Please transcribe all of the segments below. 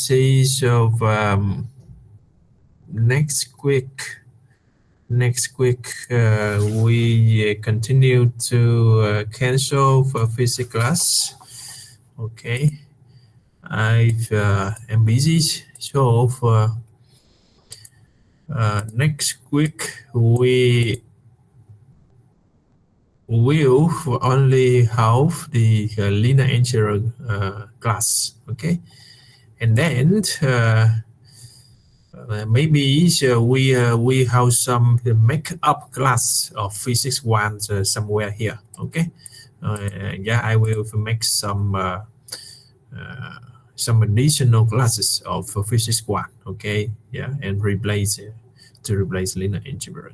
see. So next week we continue to cancel for physics class. Okay, I am busy, so for next week we will only have the linear algebra class. Okay, and then maybe we have some make up class of physics 1 somewhere here. Okay, yeah, I will make some additional classes of physics 1. Okay, yeah, and replace linear algebra.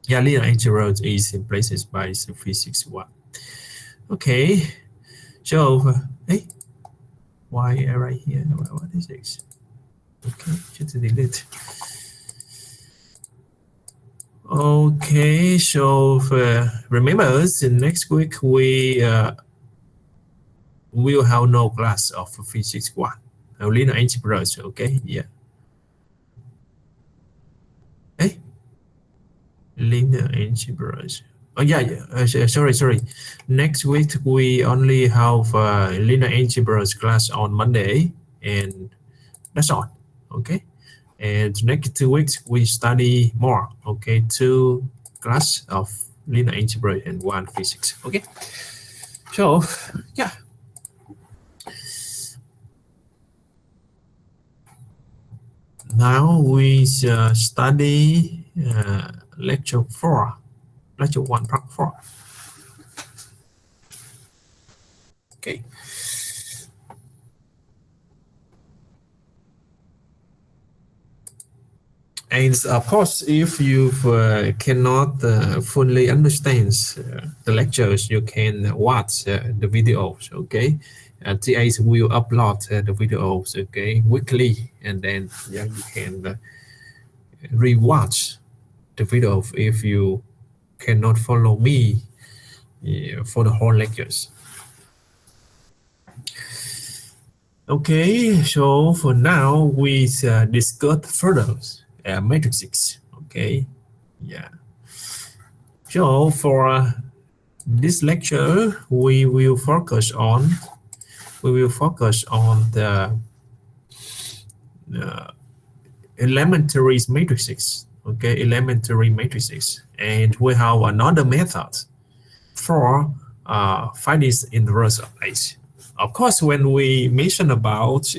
Yeah, linear algebra is replaced by physics 1. Okay, so hey, why right here? What is this? Okay, just delete. Okay, so remember, next week we will have no class of physics 1. Linear algebra. Okay, yeah. Hey, linear algebra. Oh yeah. Sorry. Next week we only have linear algebra class on Monday, and that's all. Okay, and next 2 weeks we study more. Okay, 2 class of linear algebra and 1 physics. Okay, so yeah. Now we study lecture 4, lecture 1, part 4. Okay. And of course, if you cannot fully understand the lectures, you can watch the videos. Okay, TAs will upload the videos. Okay, weekly, and then yeah, you can rewatch the video if you cannot follow me for the whole lectures. Okay, so for now we discuss further matrices. Okay, yeah. So for this lecture, we will focus on the elementary matrices. Okay, elementary matrices, and we have another method for finding inverse of A. Of course, when we mention about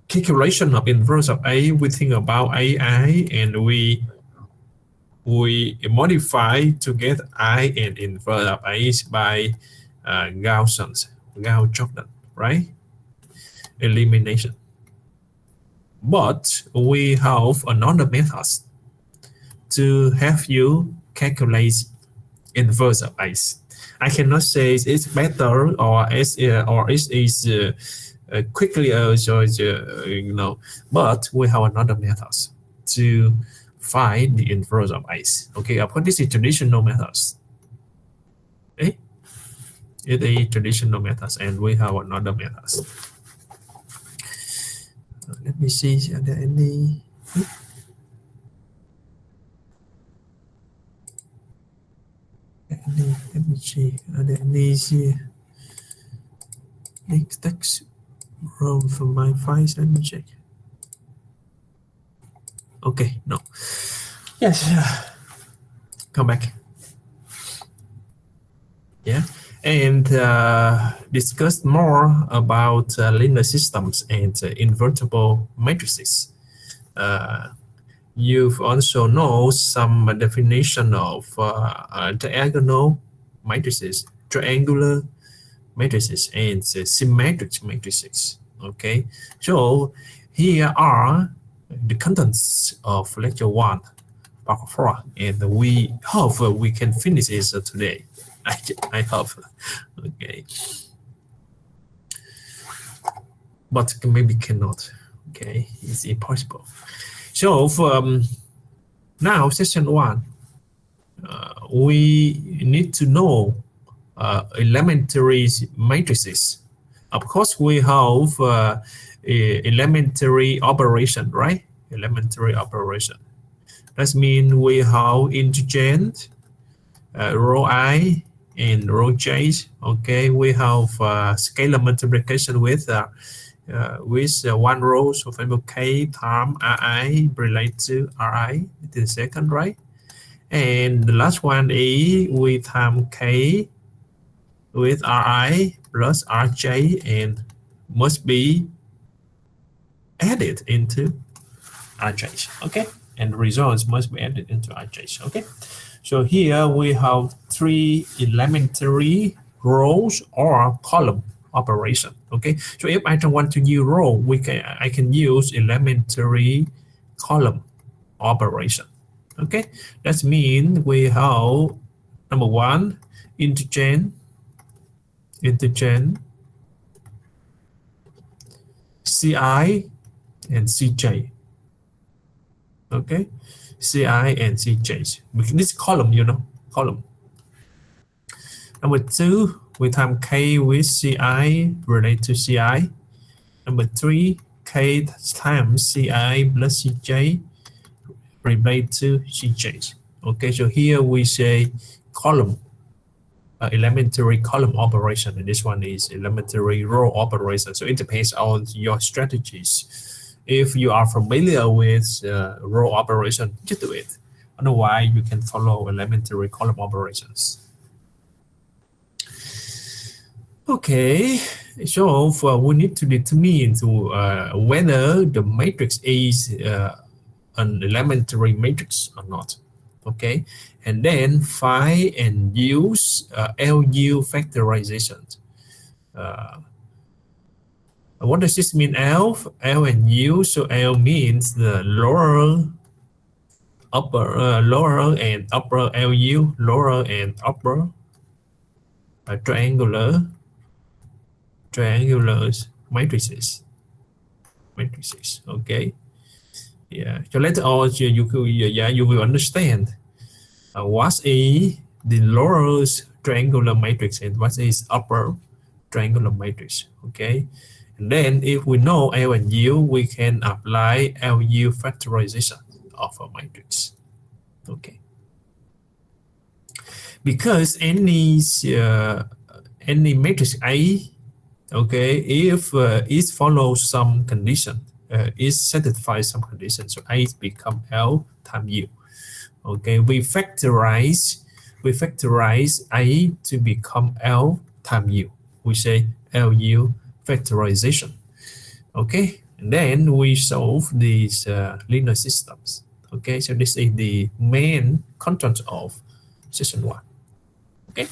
calculation of inverse of A, we think about AI, and we modify to get I and inverse of A by Gauss-Jordan, right? Elimination. But we have another method to help you calculate inverse of A. I cannot say it's better or it is quickly but we have another method to find the inverse of A. Okay, of course, this is traditional methods. Okay, it is traditional methods, and we have another methods. Let me see, are there any? Let me see, are there any text wrong from my files? Let me check. Okay, no. Yes, come back. Yeah, and discuss more about linear systems and invertible matrices. You've also know some definition of diagonal matrices, triangular matrices, and symmetric matrices. Okay, so here are the contents of lecture 1, part 4, and we hope we can finish it today. I hope. Okay, but maybe cannot. Okay, it's impossible. So now session 1, we need to know elementary matrices Of course, we have elementary operation, right? Elementary operation. That means we have integer, row I and row j. Okay, we have scalar multiplication with one row. So for example, k times ri relate to ri. It is second, right? And the last one is we times k with ri plus rj and must be added into rj. Okay, and the results must be added into rj. Okay, so here we have three elementary rows or column operation. Okay, so if I don't want to use row, I can use elementary column operation. Okay, that means we have number one, integer ci and cj. Okay, ci and cj. This column, column. Number two, we times k with ci relate to ci. Number three, k times ci plus cj relate to cj. Okay, so here we say column, elementary column operation, and this one is elementary row operation. So it depends on your strategies. If you are familiar with row operation, just do it. Otherwise, you can follow elementary column operations. Okay, so we need to determine whether the matrix is an elementary matrix or not. Okay, and then find and use LU factorization. What does this mean? L and U. So L means the lower and upper LU, lower and upper triangular matrices. Okay. Yeah. So later on, you will understand what is the lower triangular matrix and what is upper triangular matrix. Okay. And then if we know L and U, we can apply LU factorization of a matrix. Okay. Because any matrix A, okay, if it follows some condition, it satisfies some condition, so A become L times U. Okay, we factorize A to become L times U. We say LU factorization. Okay, and then we solve these linear systems. Okay, so this is the main content of session 1. Okay.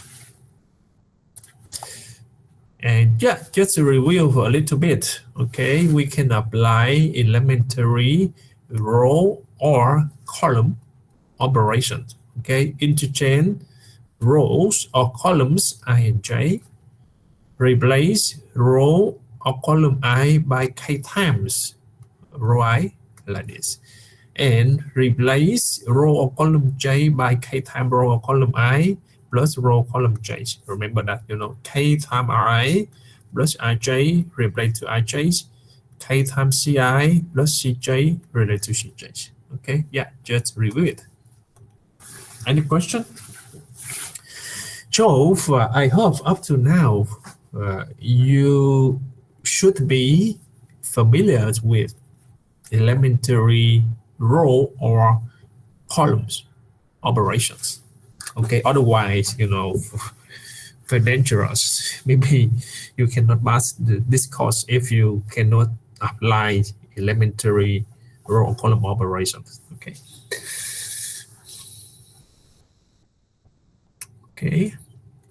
And yeah, just to review a little bit, okay, we can apply elementary row or column operations, okay, interchange rows or columns I and j, replace row or column I by k times row I, like this, and replace row or column j by k times row or column I plus row column j. Remember that, k times ri plus ij relate to ij, k times ci plus cj relate to cj. Okay, yeah, just review it. Any question? So I hope up to now you should be familiar with elementary row or columns operations. Okay, otherwise, very dangerous. Maybe you cannot pass this course if you cannot apply elementary row or column operations. Okay. Okay,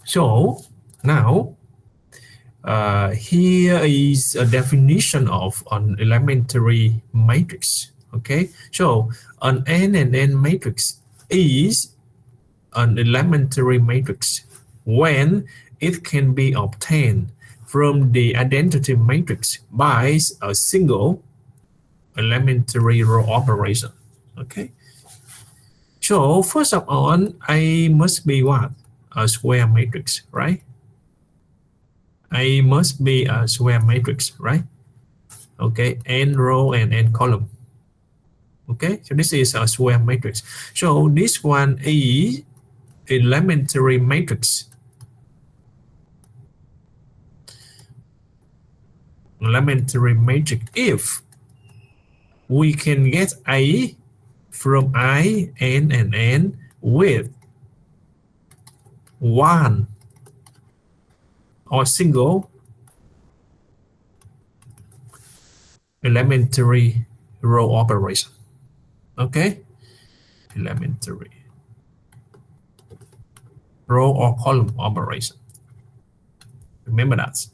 so now here is a definition of an elementary matrix. Okay, so an n and n matrix is an elementary matrix when it can be obtained from the identity matrix by a single elementary row operation. Okay, so first of all, I must be what? A square matrix, right? A must be a square matrix, right? Okay, n row and n column. Okay, so this is a square matrix. So this one is elementary matrix. Elementary matrix if we can get A from I, n, and n with one or single elementary row operation. Okay, elementary row or column operation. Remember that.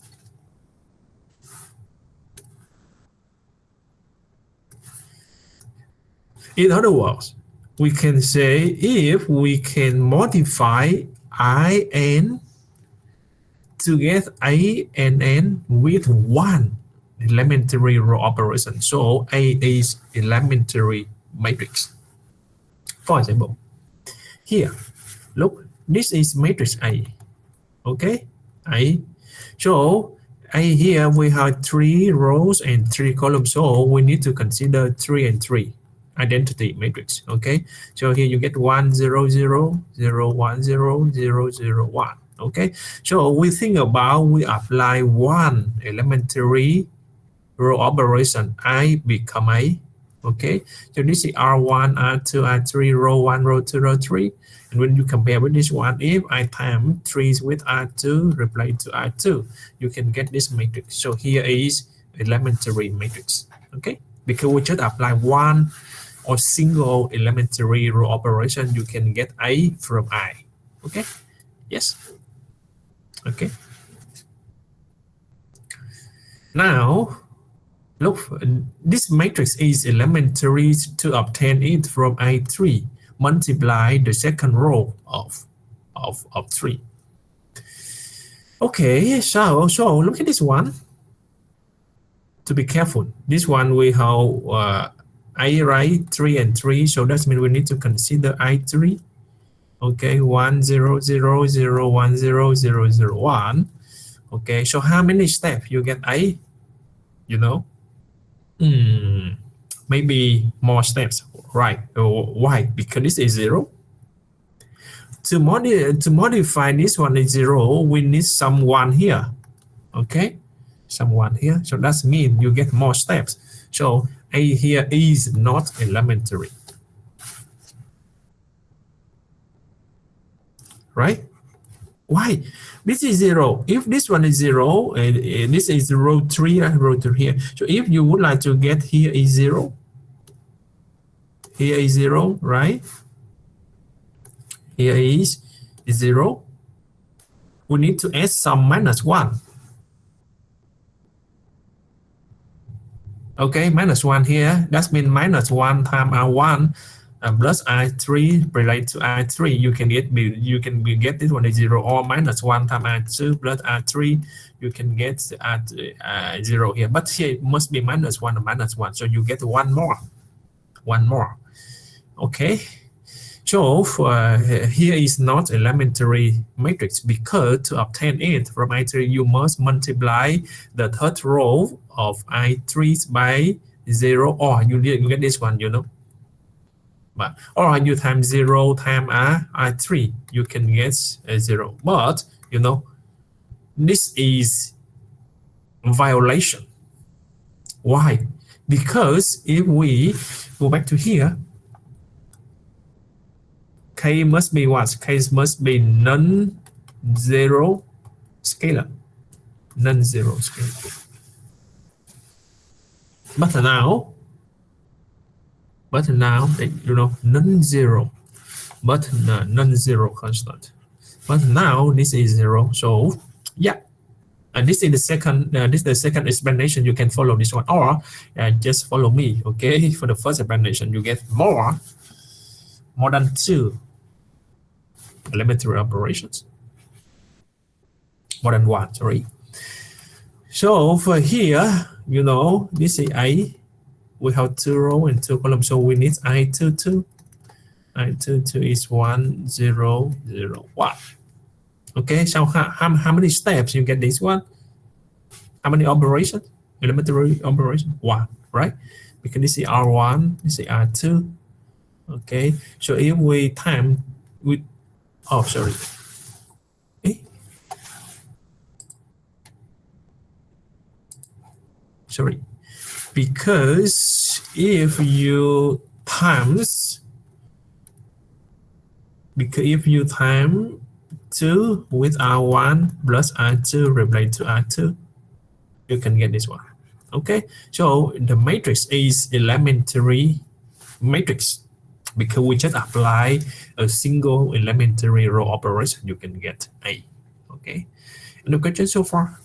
In other words, we can say if we can modify I n to get A and n with one elementary row operation. So A is elementary matrix. For example, here, look, this is matrix A. Okay, A. So A here we have 3 rows and 3 columns. So we need to consider 3 and 3 identity matrix. Okay, so here you get 1 0 0 0 1 0 0 0 1. Okay, so we think about we apply one elementary row operation, I become A. Okay, so this is R1, R2, R3, row 1, row 2, row 3. And when you compare with this one, if I time 3 with R2, replace to R2, you can get this matrix. So here is elementary matrix. Okay, because we just apply one or single elementary row operation, you can get A from I. Okay, yes. Okay. Now, look, this matrix is elementary. To obtain it from I3, multiply the second row of 3. Okay, so look at this one. To be careful, this one we have I right 3 and 3, so that means we need to consider I3. Okay, 1 0 0 0 1 0 0 0 1. Okay, so how many steps you get A? You know, maybe more steps, right? Why? Because this is 0. To modify this one is 0, we need some 1 here. Okay, some 1 here. So that means you get more steps. So A here is not elementary. Right? Why? This is 0. If this one is 0, and this is row 3, row 3 here. So if you would like to get here is 0. Here is 0, right? Here is 0. We need to add some minus 1. Okay, minus 1 here. That means minus 1 times R1 plus I3 related to I3. You can get this one is 0, or minus 1 times I2 plus I3. You can get at 0 here. But here it must be minus 1 or minus 1. So you get one more. Okay. So here is not elementary matrix, because to obtain it from I3, you must multiply the third row of I3 by 0, or you get this one, you know. But or you times 0 times I3, you can get 0. But you know, this is violation. Why? Because if we go back to here, K must be what? K must be non-zero scalar. Non-zero scalar. But now, you know, non-zero, but non-zero constant. But now this is 0. So yeah, and this is the second. This is the second explanation. You can follow this one, or just follow me. Okay, for the first explanation, you get more than 2 elementary operations. More than 1, sorry. So for here, you know, this is A. We have 2 rows and 2 columns, so we need I22. I22 is 1 0 0 1. Okay, so how many steps you get this one? How many operations? Elementary operation? One, right? Because this is R1, this is R2. Okay, so if we time with, oh, sorry. Eh? Sorry. Because if you times, because if you time 2 with R1 plus R2 replace to R2, you can get this one. Okay, so the matrix is elementary matrix because we just apply a single elementary row operation, you can get A. Okay, any question so far?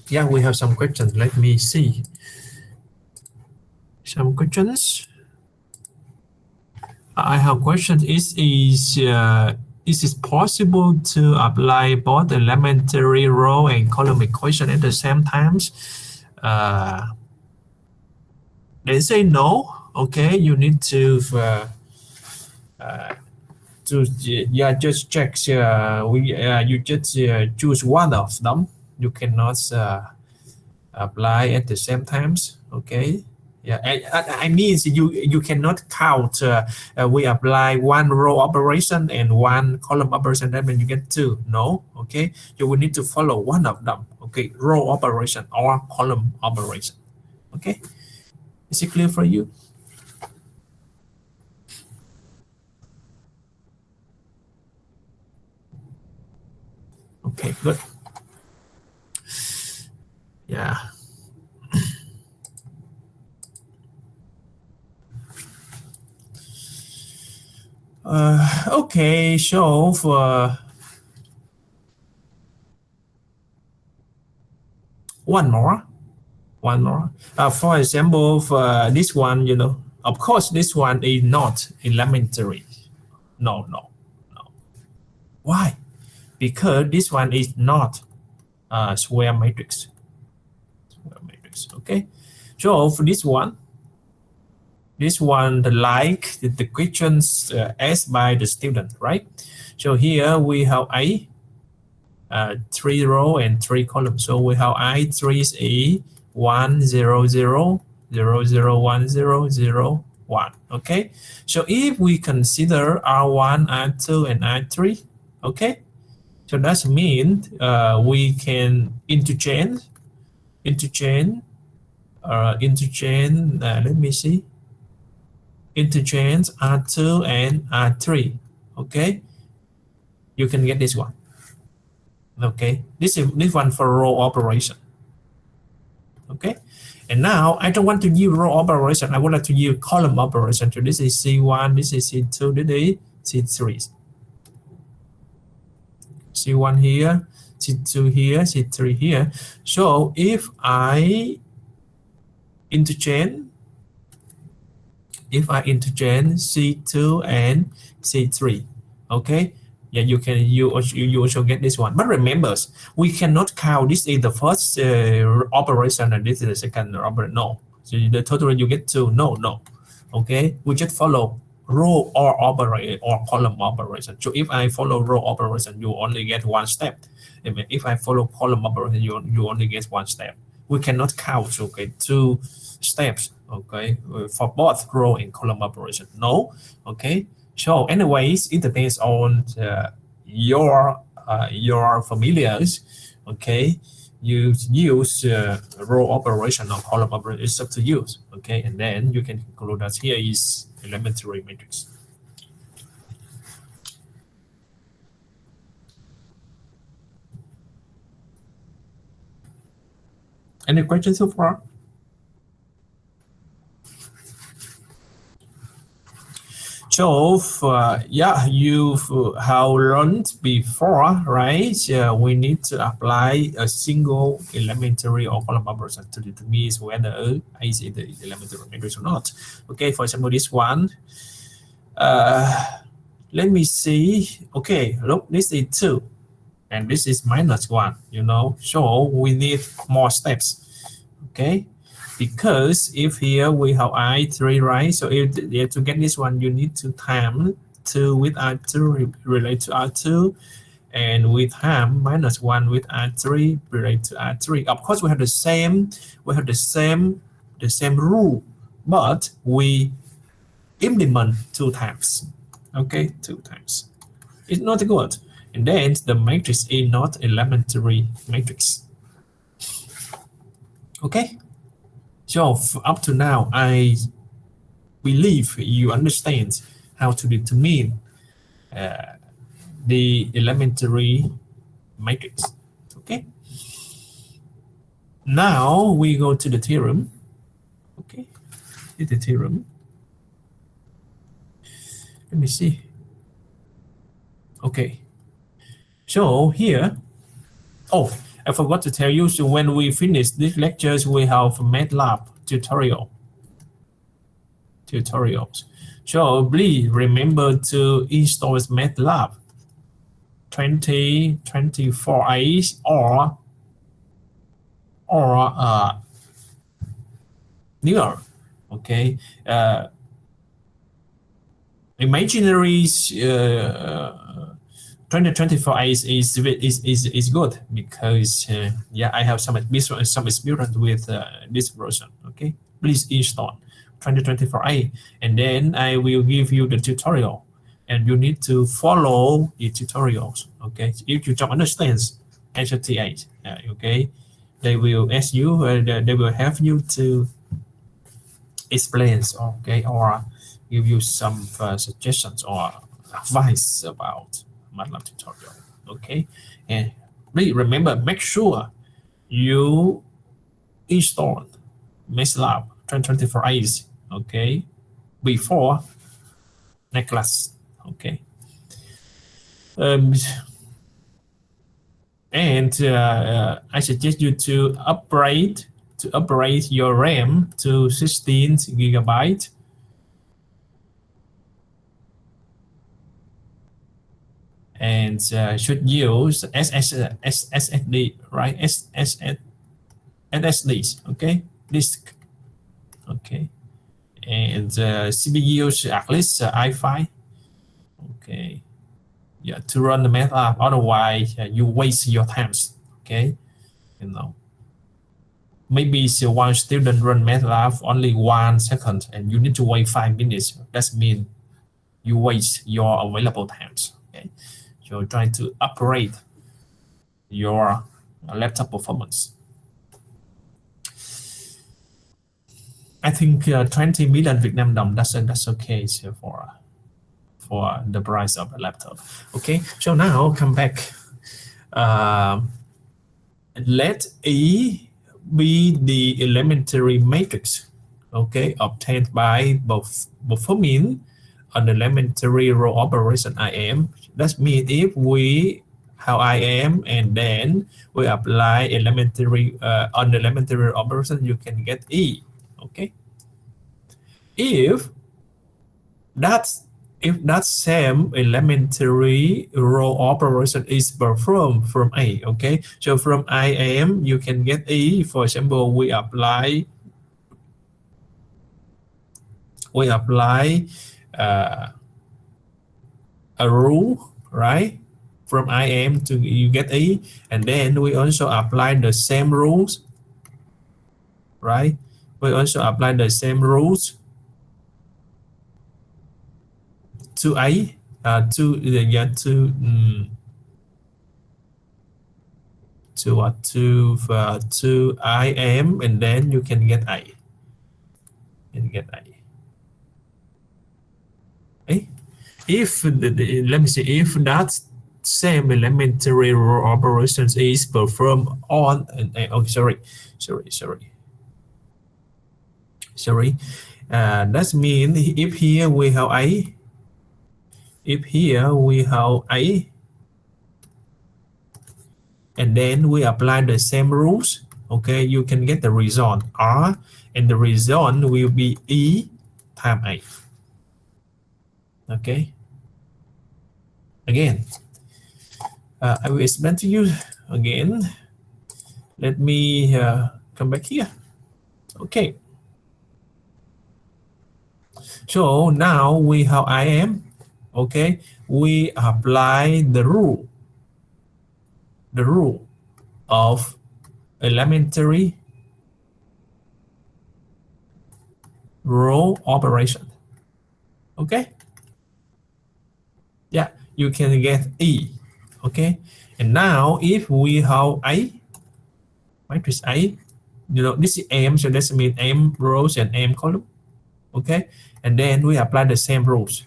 Yeah, we have some questions. Let me see. Some questions. I have questions. Is it possible to apply both elementary row and column equation at the same times? They say no. Okay, you need to yeah, just check. You just choose one of them. You cannot apply at the same times. Okay. Yeah, I mean you cannot count. We apply one row operation and one column operation, that means you get two. No, okay. You will need to follow one of them. Okay, row operation or column operation. Okay, is it clear for you? Okay, good. Yeah. Okay, so for one more. For example, for this one, of course, this one is not elementary. No. Why? Because this one is not a square matrix. Okay. So for this one, like the questions asked by the student, right? So here we have a 3 row and 3 columns. So we have I3 is a 1 0 0 0 0 1 0 0 1. Okay. So if we consider R1, R2, and R3, okay. So that means we can interchange. Let me see. Interchange R2 and R3. Okay. You can get this one. Okay, this one for row operation. Okay, and now I don't want to use row operation. I would like to use column operation. So this is C1, this is C2, this is C3. C1 here, C2 here, C3 here. So if I interchange C2 and C3, okay. Yeah, you also get this one. But remember, we cannot count this is the first operation and this is the second operation. No. So the total you get 2. No. Okay. We just follow row or operation or column operation. So if I follow row operation, you only get one step. If I follow column operation, you only get one step. We cannot count, okay, 2 steps, okay, for both row and column operation. No. Okay. So anyways, it depends on your familiars. Okay, you use row operation or column operation. It's up to you. Okay, and then you can conclude that here is elementary matrix. Any questions so far? So yeah, you've have learned before, right? We need to apply a single elementary or column operation to determine whether A is the elementary matrix or not. Okay, for example, this one. Let me see. Okay, look, this is 2 and this is -1, you know, so we need more steps. Okay, because if here we have I3, right? So if to get this one, you need to time 2 with I2 relate to R2, and with time -1 with R3 relate to R3. Of course, we have the same rule, but we implement 2 times. Okay, 2 times. It's not good. And then the matrix is not elementary matrix. Okay. So up to now, I believe you understand how to determine the elementary matrix. Okay. Now we go to the theorem. Okay. It's the theorem. Let me see. Okay. So here, oh, I forgot to tell you, so when we finish these lectures, we have MATLAB tutorials. So please remember to install MATLAB 2024A or newer. Okay. Imaginary 2024 is good because yeah, I have some experience with this version. Okay, please install 2024A, and then I will give you the tutorial, and you need to follow the tutorials. Okay, if you don't understand HT8, okay, they will ask you, they will have you to explain, okay, or give you some suggestions or advice about MATLAB tutorial. Okay, and please remember, make sure you install MATLAB 2024A, okay, before next class. Okay, and I suggest you to upgrade your RAM to 16 gigabyte. And should use SSD, right? SSDs, okay, disk, okay, and CPU at least i5, okay, yeah, to run the MATLAB. Otherwise, you waste your times, okay, you know. Maybe so one student run MATLAB only 1 second, and you need to wait 5 minutes. That means you waste your available times. Okay. So try to upgrade your laptop performance. I think 20 million Vietnam dong, that's okay, so for the price of a laptop. Okay, so now come back. Let E be the elementary matrix, okay, obtained by performing an elementary row operation IM. That means if we have IM and then we apply elementary on elementary operation, you can get E. Okay. If that same elementary row operation is performed from A, okay, so from IM you can get E. For example, we apply a rule, right? From IM to you get E, and then we also apply the same rules, right? We also apply the same rules to A, to IM, and then you can get A. Okay. If let me see, if that same elementary row operations is performed on oh, sorry, that means if here we have A If here we have A, and then we apply the same rules, okay, you can get the result R, and the result will be E times A. Okay. Again, I will explain to you again. Let me come back here. Okay. So now we have IM. Okay. We apply the rule of elementary row operation. Okay. Yeah, you can get E. Okay. And now if we have A, matrix A, you know, this is M, so that means M rows and M column. Okay. And then we apply the same rules.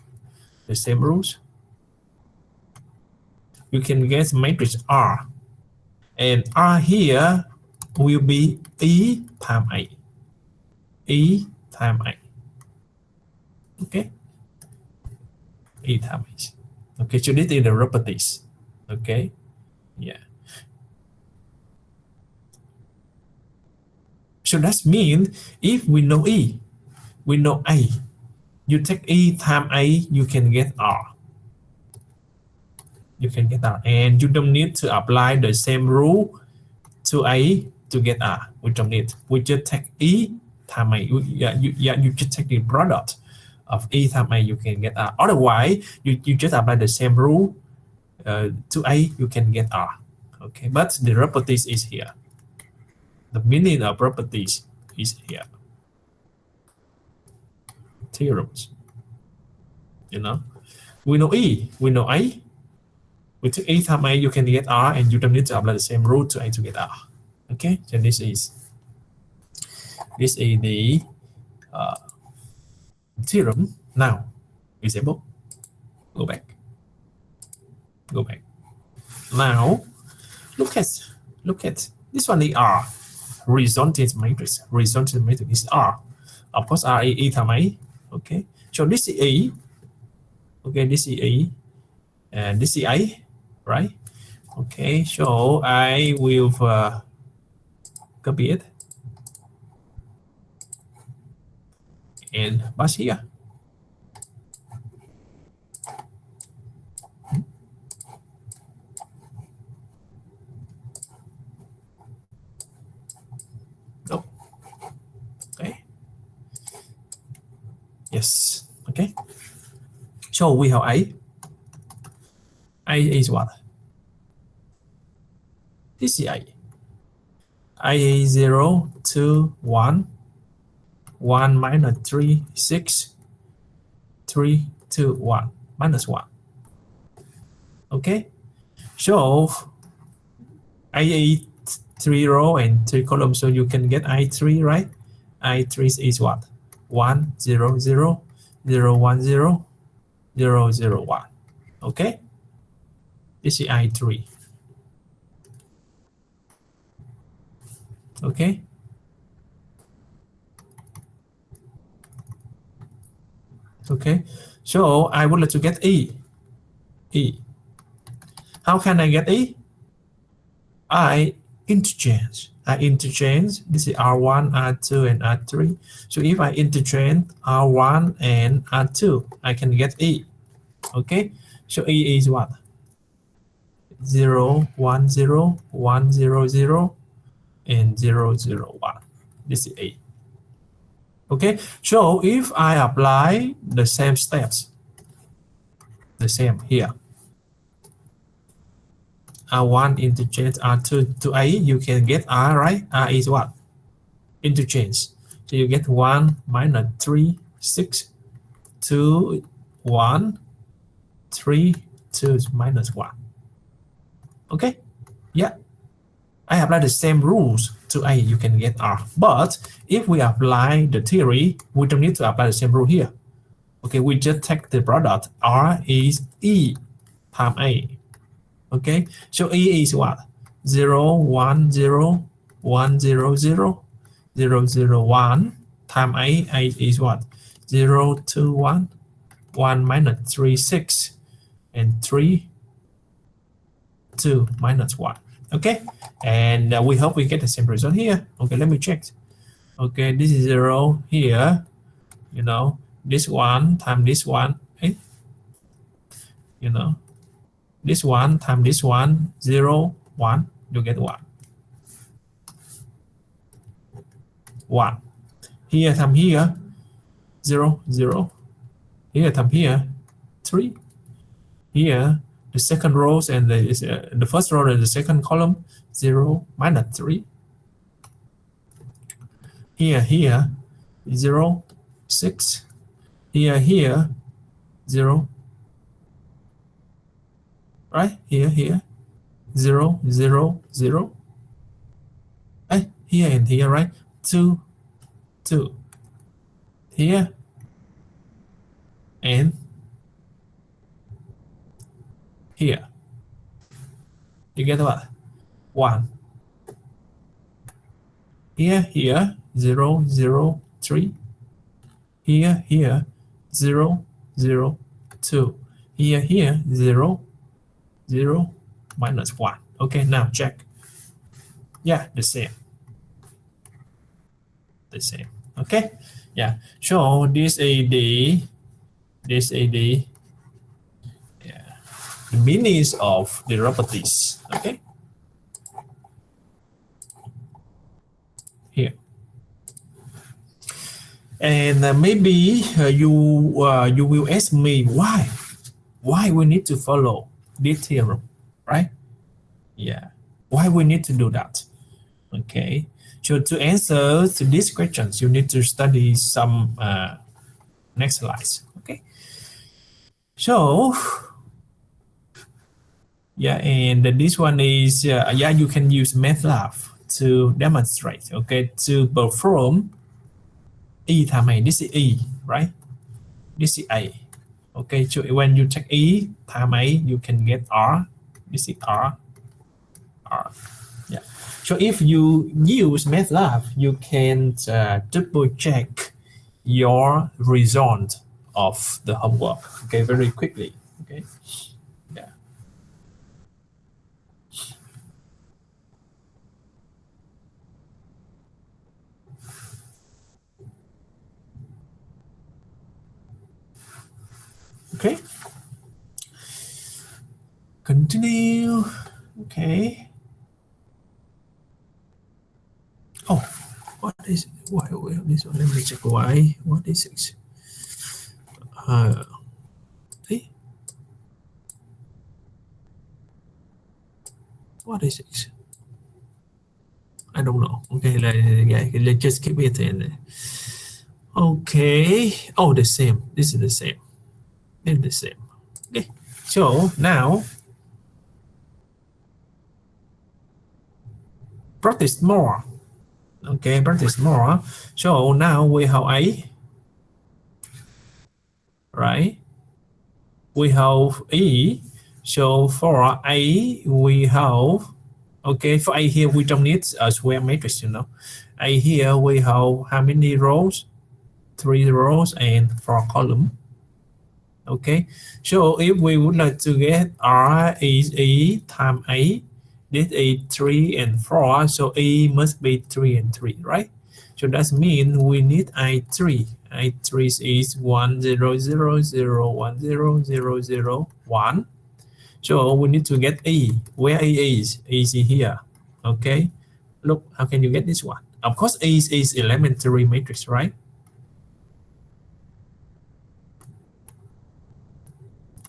You can get matrix R. And R here will be E times A. E times A. Okay. E times A. Okay, so this is the properties. Okay. Yeah. So that means if we know E, we know A. You take E times A, you can get R. You can get R. And you don't need to apply the same rule to A to get R. We don't need. We just take E times A. You just take the product of E times A, you can get R. Otherwise, you just apply the same rule to A, you can get R. Okay, but the properties is here. The meaning of properties is here. Theorems. You know, we know E, we know A. We take A times A, you can get R, and you don't need to apply the same rule to A to get R. Okay, so this is the theorem. Now, example. Go back. Now, look at this one. The R resultant matrix. Resultant matrix is R. Of course, R is E times A. Okay, so this is E. Okay, this is E, and this is A, right? Okay, so I will copy it and pass here. Oh, okay. Yes, okay. So we have A. A is what? This is A. A is 0, 2, 1. 1 minus 3, 6. 3, 2, 1. Minus 1. Okay. So A is 3 row and 3 columns. So you can get I3, right? I3 is what? 1, 0, 0, 0, 1, 0, 0, 0, 1. Okay. This is I3. Okay. Okay. So I would like to get E. How can I get E? I interchange. This is R1, R2, and R3. So if I interchange R1 and R2, I can get E. Okay. So E is what? 0, 1, 0, 1, 0, 0, and 0, 0, 1. This is A. Okay, so if I apply the same steps, the same here, R1 interchange R2 to A, you can get R, right? R is what? Interchange. So you get 1 minus 3, 6, 2, 1, 3, 2 minus 1. Okay, yeah. I apply the same rules to A, you can get R. But if we apply the theory, we don't need to apply the same rule here. Okay, we just take the product. R is E times A. Okay, so E is what? 0, 1, 0, 1, 0, 0, 0, 0, 1 times A. A is what? 0, 2, 1, 1 minus 3, 6, and 3, 2 minus 1. Okay, and we hope we get the same result here. Okay, let me check. Okay, this is 0 here, you know, this one times this one, you know, this one times this one, 0, 1, you get 1. 1. Here times here, 0, 0. Here times here, 3. Here, the second row and the first row and the second column, 0, minus 3. Here, 0, 6. Here, 0. Right? Here, 0, 0, 0. Here and here, right? 2, 2. Here and here. You get what? 1. Here, 0, 0, 3. Here, 0, 0, 2. Here, 0, 0, minus 1. Okay, now check. Yeah, the same. The same. Okay, yeah. So this AD, yeah, the meanings of derivatives. Okay, here. And maybe you will ask me why we need to follow this theorem, right? Yeah, why we need to do that? Okay, so to answer to these questions, you need to study some next slides. Okay, so yeah, and this one is yeah, you can use MATLAB to demonstrate. Okay, to perform E times A. This is E, right? This is A. Okay, so when you take E times A, you can get R. This is R. Yeah. So if you use MATLAB, you can double check your result of the homework. Okay, very quickly. Okay. Yeah. Okay. Continue. Okay. Oh, what is why this one? Let me check why. What is it? Hey, what is it? I don't know. Okay, let's just keep it in. Okay. Oh, the same. This is the same. It's the same. Okay. So now practice more. Okay, practice more. So now we have A, right? We have E. So for A, we have, okay, for A here, we don't need a square matrix, you know. A here, we have how many rows? 3 rows and 4 columns. Okay, so if we would like to get R is E times A, this is 3 and 4, so E must be 3 and 3, right? So that means we need I3. I3 is 1, 0, 0, 0, 1, 0, 0, 0, 1. So we need to get E. Where E is? E is here. Okay, look, how can you get this one? Of course, E is elementary matrix, right?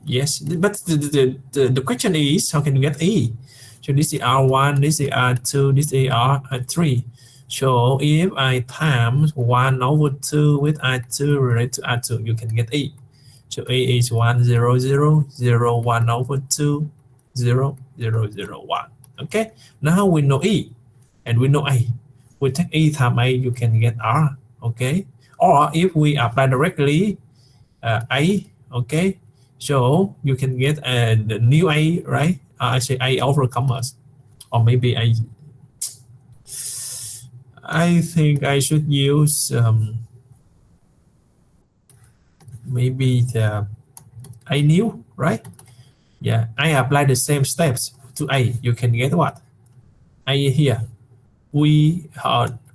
Yes, but the question is, how can you get E? So this is R1, this is R2, this is R3. So if I times 1 over 2 with R2 related to R2, you can get E. So E is 1, 0, 0, 0, 1 over 2, 0, 0, 0, 1. Okay, now we know E and we know A. We take E times A, you can get R. Okay, or if we apply directly A, okay, so you can get the new A, right? I say A over commas, or maybe I think I should use maybe the A new, right? Yeah, I apply the same steps to A. You can get what? A here. We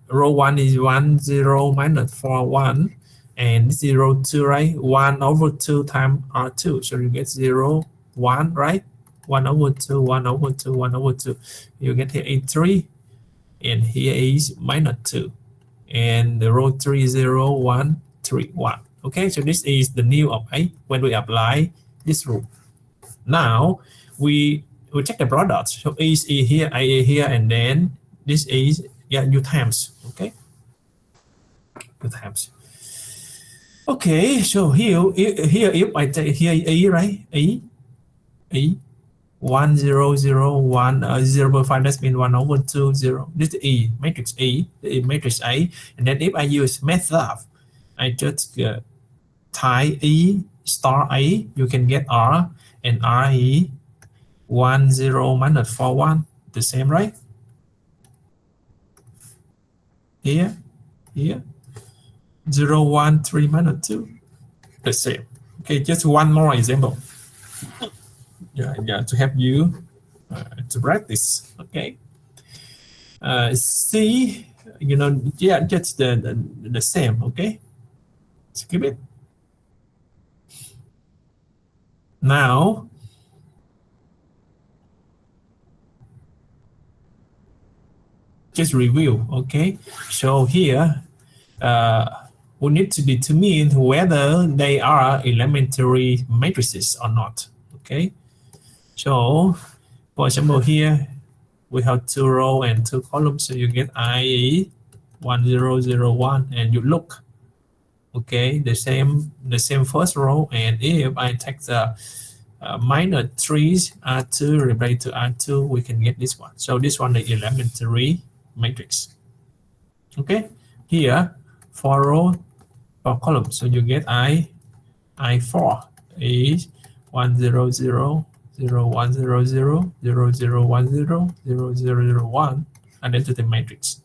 row 1 is 1 0 minus 4 1, and 0 2, right? 1 over 2 times R2, so you get 0 1, right? 1 over 2 1 over 2 1 over 2, you get here a 3, and here is minus 2, and the row 3 0 1 3 1. Okay, so this is the new of A when we apply this rule. Now we check the product. So A is A here, A here, and then this is, yeah, U times. Okay, U times. Okay, so here if I take here A, right? A 1 0 0 1 0.5, that's mean 1 over 2 0. This is E matrix E, matrix A, and then if I use MATLAB, I just tie E star A, you can get R, and R E 1 0 minus 4 1, the same, right? Here, here, 0 1 3 minus 2, the same. Okay, just one more example. Yeah, to help you to practice. Okay. C, yeah, just the same. Okay, skip it. Now just review. Okay, so here we need to determine whether they are elementary matrices or not. Okay, so for example here we have 2 rows and 2 columns, so you get IE 1 0 0 1, and you look. Okay, the same first row, and if I take the minus 3 R2 replace to R2, we can get this one. So this one is elementary matrix. Okay, here 4 row, 4 columns, so you get I4 is 1 0 0 0 1 0 0 0 0 1 0 0 0 0 1 identity matrix.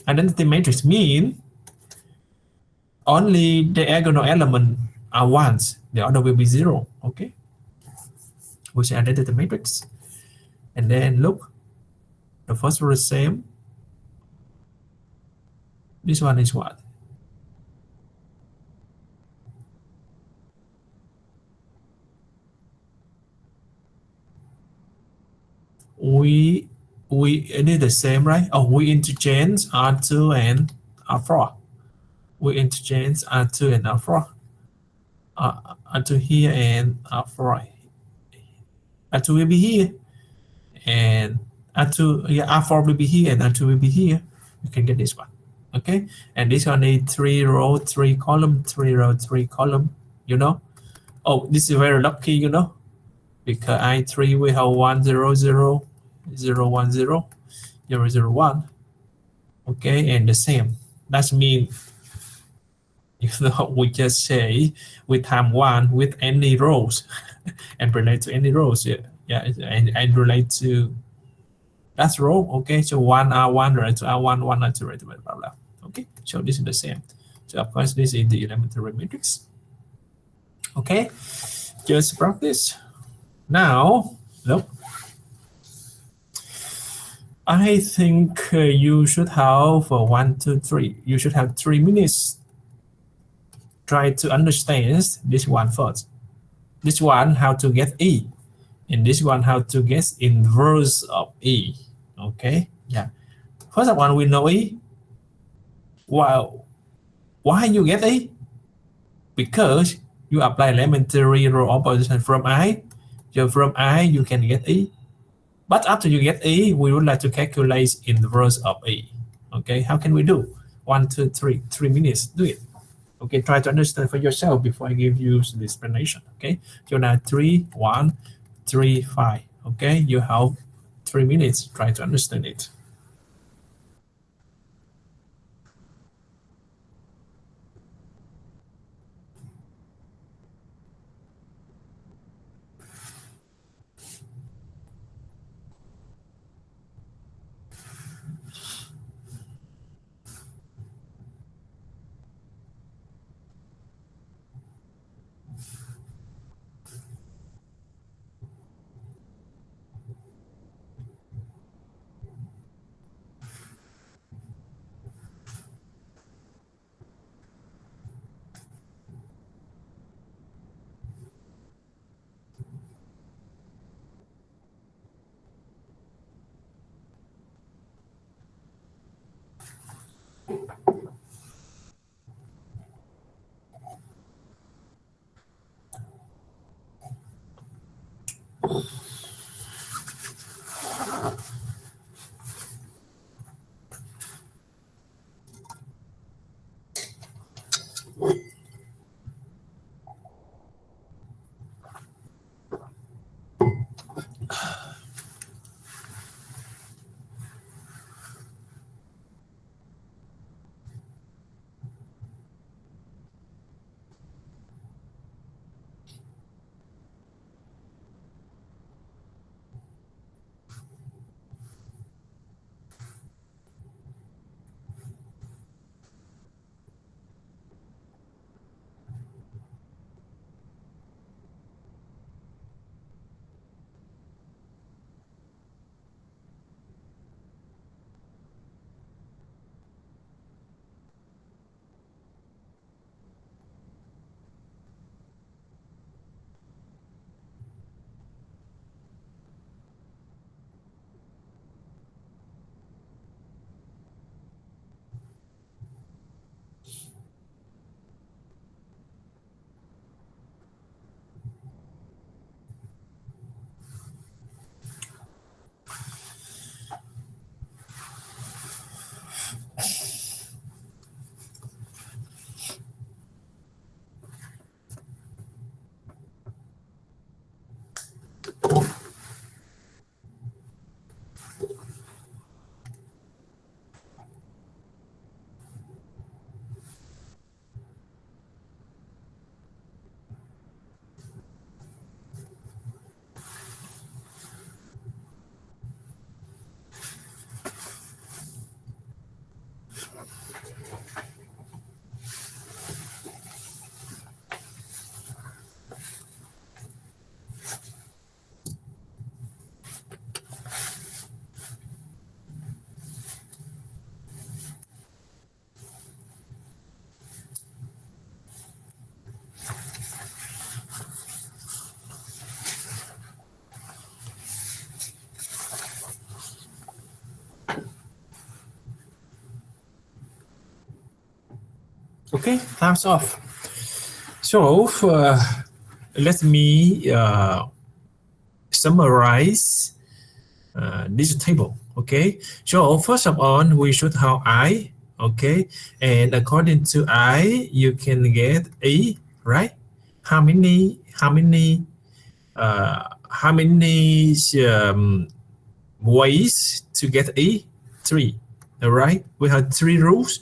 Identity matrix means only the diagonal element are ones, the other will be zero. Okay, we say identity matrix, and then look, the first row is same. This one is what? We did the same, right? Oh, we interchange R2 and R4. We interchange R2 and R4. R2 here and R4. R2 will be here, and R2, yeah, R4 will be here, and R2 will be here. You can get this one. Okay, and this one is 3 row 3 column, 3 row 3 column. Oh, this is very lucky, because I3 we have 1 0 0 0 1 0 0 0 1. Okay, and the same. That means we just say we time one with any rows and relate to any rows. Yeah, and relate to that row. Okay, so 1 R1 relate to R1, 1 R2 relate to blah blah blah. Okay, so this is the same. So of course this is the elementary matrix. Okay, just practice. Now look, I think you should have 1 2 3. You should have 3 minutes. Try to understand this one first. This one how to get E, and this one how to get inverse of E. Okay, yeah. First one we know E. Wow, why you get E? Because you apply elementary row opposition from I. So from I you can get E. But after you get E, we would like to calculate inverse of E. Okay, how can we do? 1 2 3, 3 minutes. Do it. Okay, try to understand for yourself before I give you the explanation. Okay, so now 3 1 3 5. Okay, you have 3 minutes. Try to understand it. Okay, time's off. So let me summarize this table. Okay, so first of all, we should have I. Okay, and according to I, you can get E, right? How many ways to get E? Three. All right, we have three rules.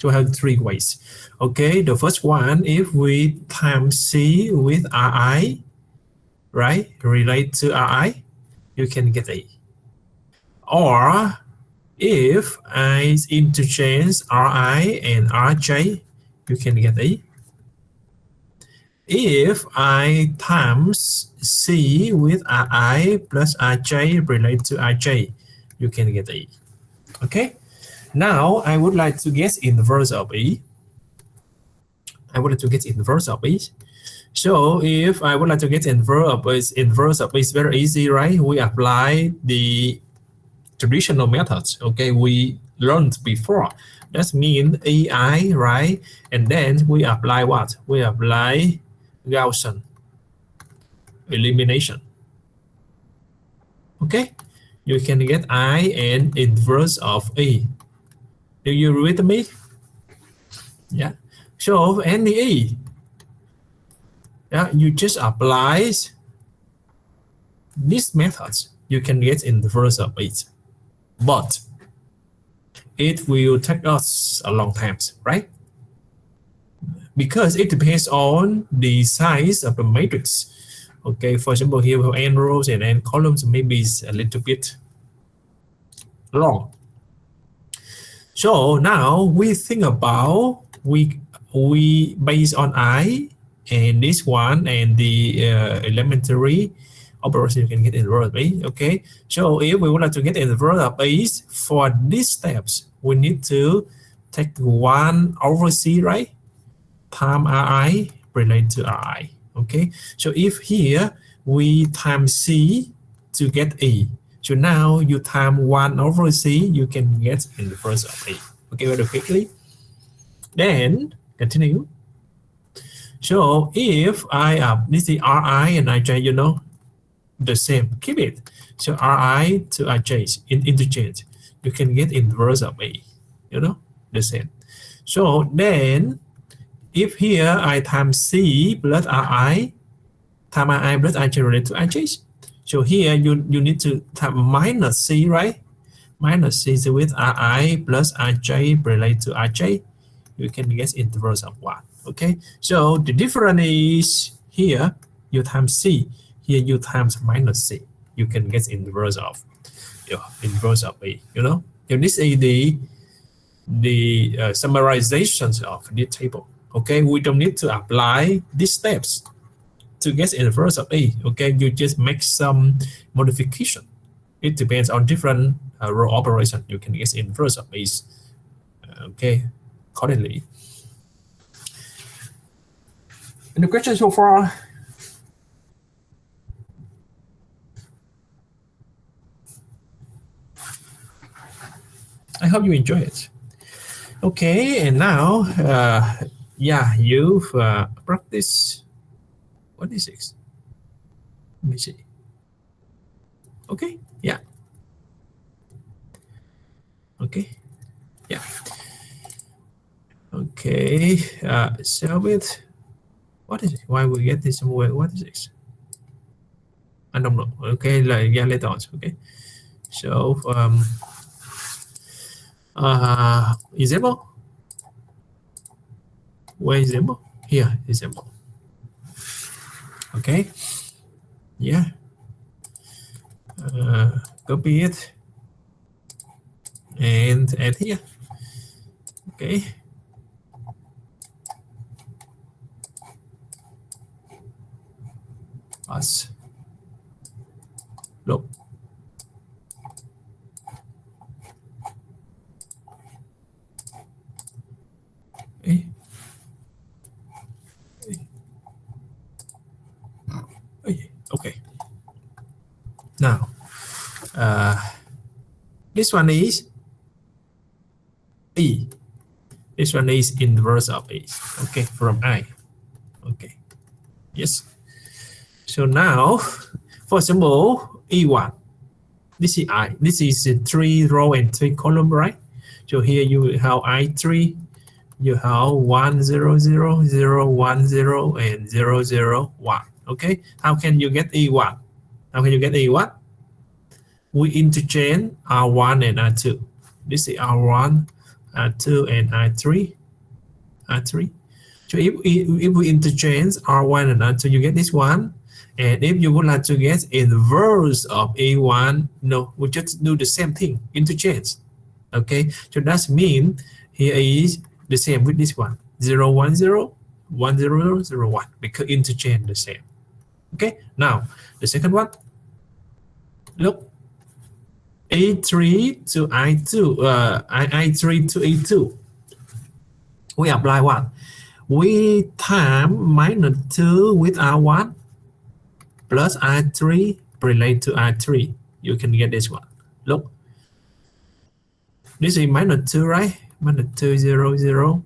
So we have three ways. Okay, the first one, if we times C with Ri, right, relate to Ri, you can get E. Or if I interchange Ri and Rj, you can get E. If I times C with Ri plus Rj relate to Rj, you can get E. Okay. Now I would like to get inverse of E. I would like to get inverse of E. So if I would like to get inverse of E is very easy, right? We apply the traditional methods. Okay, we learned before. That means EI, right? And then we apply what? We apply Gaussian elimination. Okay, you can get I and inverse of E. Do you read me? Yeah. So any E, yeah, you just apply these methods. You can get inverse of it, but it will take us a long time, right? Because it depends on the size of the matrix. Okay, for example, here we have n rows and n columns. Maybe it's a little bit long. So now we think about we based on I and this one and the elementary operation, you can get inverse of E. Okay, so if we would like to get inverse of E for these steps, we need to take 1 over C, right? Time Ri relate to Ri. Okay, so if here we times C to get E, so now you time 1 over C, you can get inverse of E. Okay, very quickly. Then continue. So if I this is Ri and Ij, you know, the same. Keep it. So Ri to Rj in interchange. You can get inverse of A. You know, the same. So then, if here I times C plus Ri times Ri plus Rj related to Rj. So here you need to have minus C, right? Minus C with Ri plus Rj related to Rj. You can get inverse of 1. Okay, so the difference is here you times C, here you times minus C. You can get inverse of A. You know, so this is the summarizations of this table. Okay, we don't need to apply these steps to get inverse of A. Okay, you just make some modification. It depends on different row operation. You can get inverse of A. Okay, accordingly. Any questions so far? I hope you enjoy it. Okay, and now, yeah, you've practiced. What is this? Let me see. Okay, yeah. Okay, yeah. Okay, so with what is it? Why we get this somewhere? What is this? I don't know. Okay, like yeah, later on. Okay, so example. Where is example? Here, example. Okay, yeah. Copy it and add here. Okay. Us. Look. Okay. Okay. Now, this one is E. This one is inverse of A. Okay, from I. Okay. Yes. So now, for example, E1. This is I. This is 3 row and 3 column, right? So here you have I3. You have 1 0 0 0 1 0 and 0 0 1. Okay. How can you get E1? How can you get E1? We interchange R1 and R2. This is R1, R2, and R3. R3. So if we interchange R1 and R2, you get this one. And if you would like to get inverse of A1, no, we just do the same thing, interchange. Okay, so that means here is the same with this one, 0 1 0 1 0 0 1, because interchange the same. Okay, now the second one, look, A3 to I2, I3 to A2. We apply what? We time minus 2 with R1 plus R3 relate to R3. You can get this one. Look, this is minus 2, right? Minus 2 0 0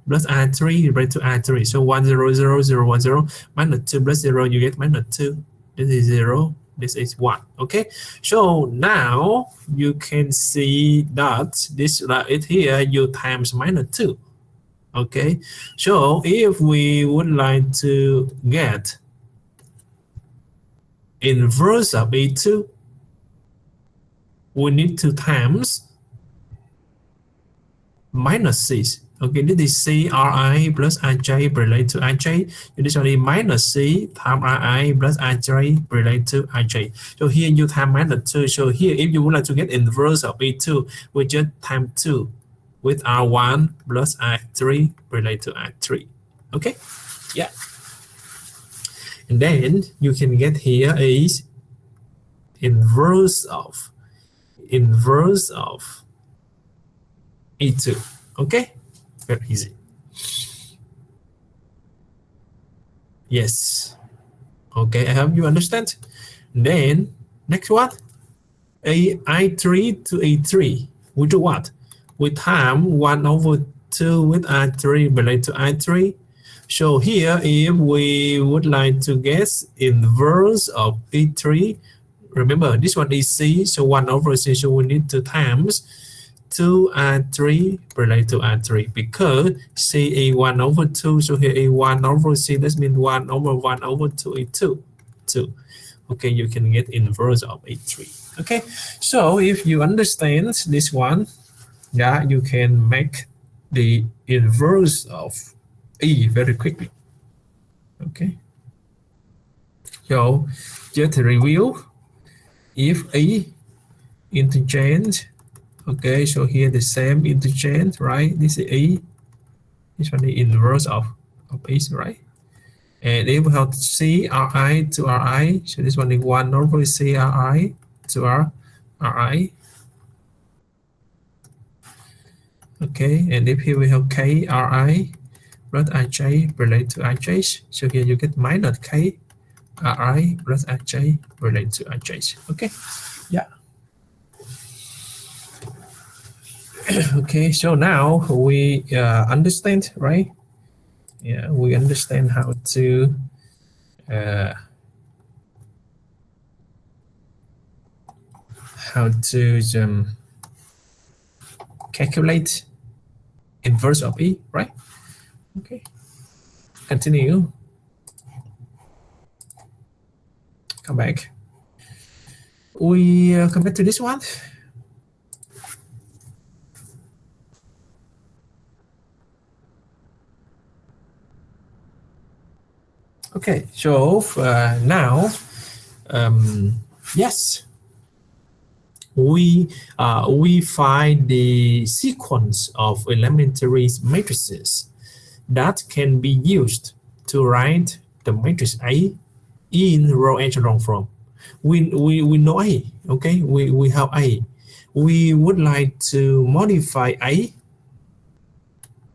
plus R3 relate to R3. So 1 0 0 0 1 0 minus 2 plus 0, you get minus 2. This is 0. This is 1. Okay, so now you can see that this right here you times minus 2. Okay, so if we would like to get inverse of A2, we need to times minus 6. Okay, this is C Ri plus Rj related to Rj. This one is minus C times Ri plus Rj related to Rj. So here you times minus 2. So here, if you would like to get inverse of A2, we just times 2 with R1 plus R3 related to R3. Okay, yeah. And then you can get here is inverse of A2. Okay, very easy. Yes. Okay, I hope you understand. Then next one, I3 to A3. We do what? We time 1 over 2 with R3 related to R3 So here, if we would like to guess inverse of E3, remember this one is C, so 1 over C, so we need to times 2R3 related to R3 because C is 1 over 2, so here is 1 over C, that means 1 over 2 is 2. Okay, you can get inverse of E3. Okay, so if you understand this one, yeah, you can make the inverse of E very quickly. Okay, so just to review, if E interchange, okay, so here the same interchange, right? This is E, this one is inverse of E, right? And if we have C Ri to Ri, so this one is 1 over C Ri to Ri. Okay, and if here we have K Ri plus Ij related to Ij, so here you get minus K Ri plus Ij related to Ij. Okay, yeah. Okay, so now we understand, right? Yeah, we understand how to calculate inverse of E, right? Okay, continue. Come back. We come back to this one. Okay, so now, yes, we find the sequence of elementary matrices that can be used to write the matrix A in row echelon form. We know A, okay? We have A. We would like to modify A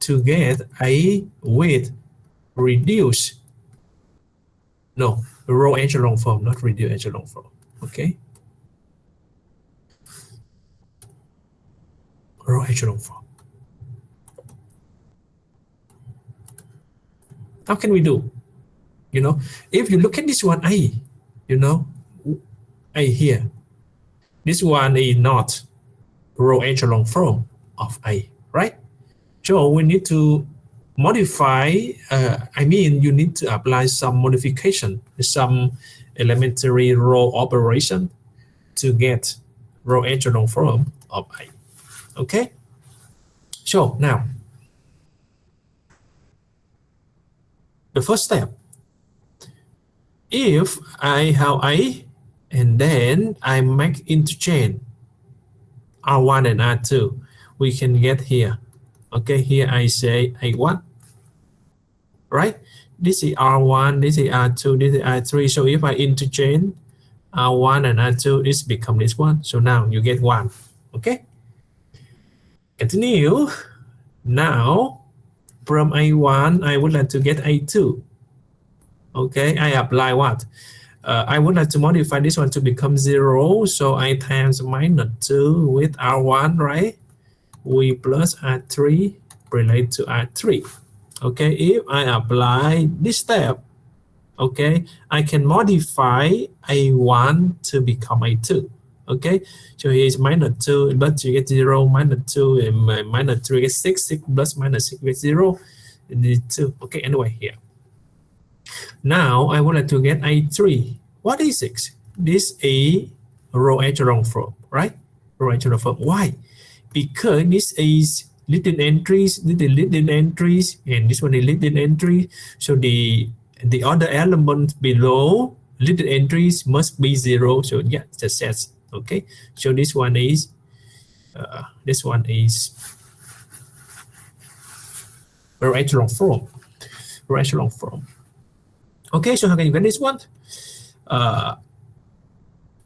to get A with reduced, no, row echelon form, not reduced echelon form, okay? Row echelon form. How can we do? You know, if you look at this one A, you know, A here, this one is not row echelon form of A, right? So we need to modify, I mean, you need to apply some modification, some elementary row operation to get row echelon form of A. Okay, so now the first step, if I have A and then I make interchange R1 and R2, we can get here. Okay, here I say A1, right? This is R1, this is R2, this is R3. So if I interchange R1 and R2, this become this one. So now you get 1. Okay, continue. Now from A1, I would like to get A2. Okay, I apply what? I would like to modify this one to become 0. So I times minus 2 with R1, right? We plus R3 relate to R3. Okay, if I apply this step, okay, I can modify A1 to become A2. Okay, so here is minus 2, but you get 0, minus 2, and minus 3 gets 6, 6 plus minus 6 gets 0, and 2. Okay, anyway, here. Now I would like to get A3. What is 6? This is row echelon form, right? Row echelon form. Why? Because this is leading entries, this is leading entries, and this one is leading entry. So the other element below leading entries must be 0. So yeah, just says okay. So this one is row echelon form. Row echelon form. Okay, so how can you get this one?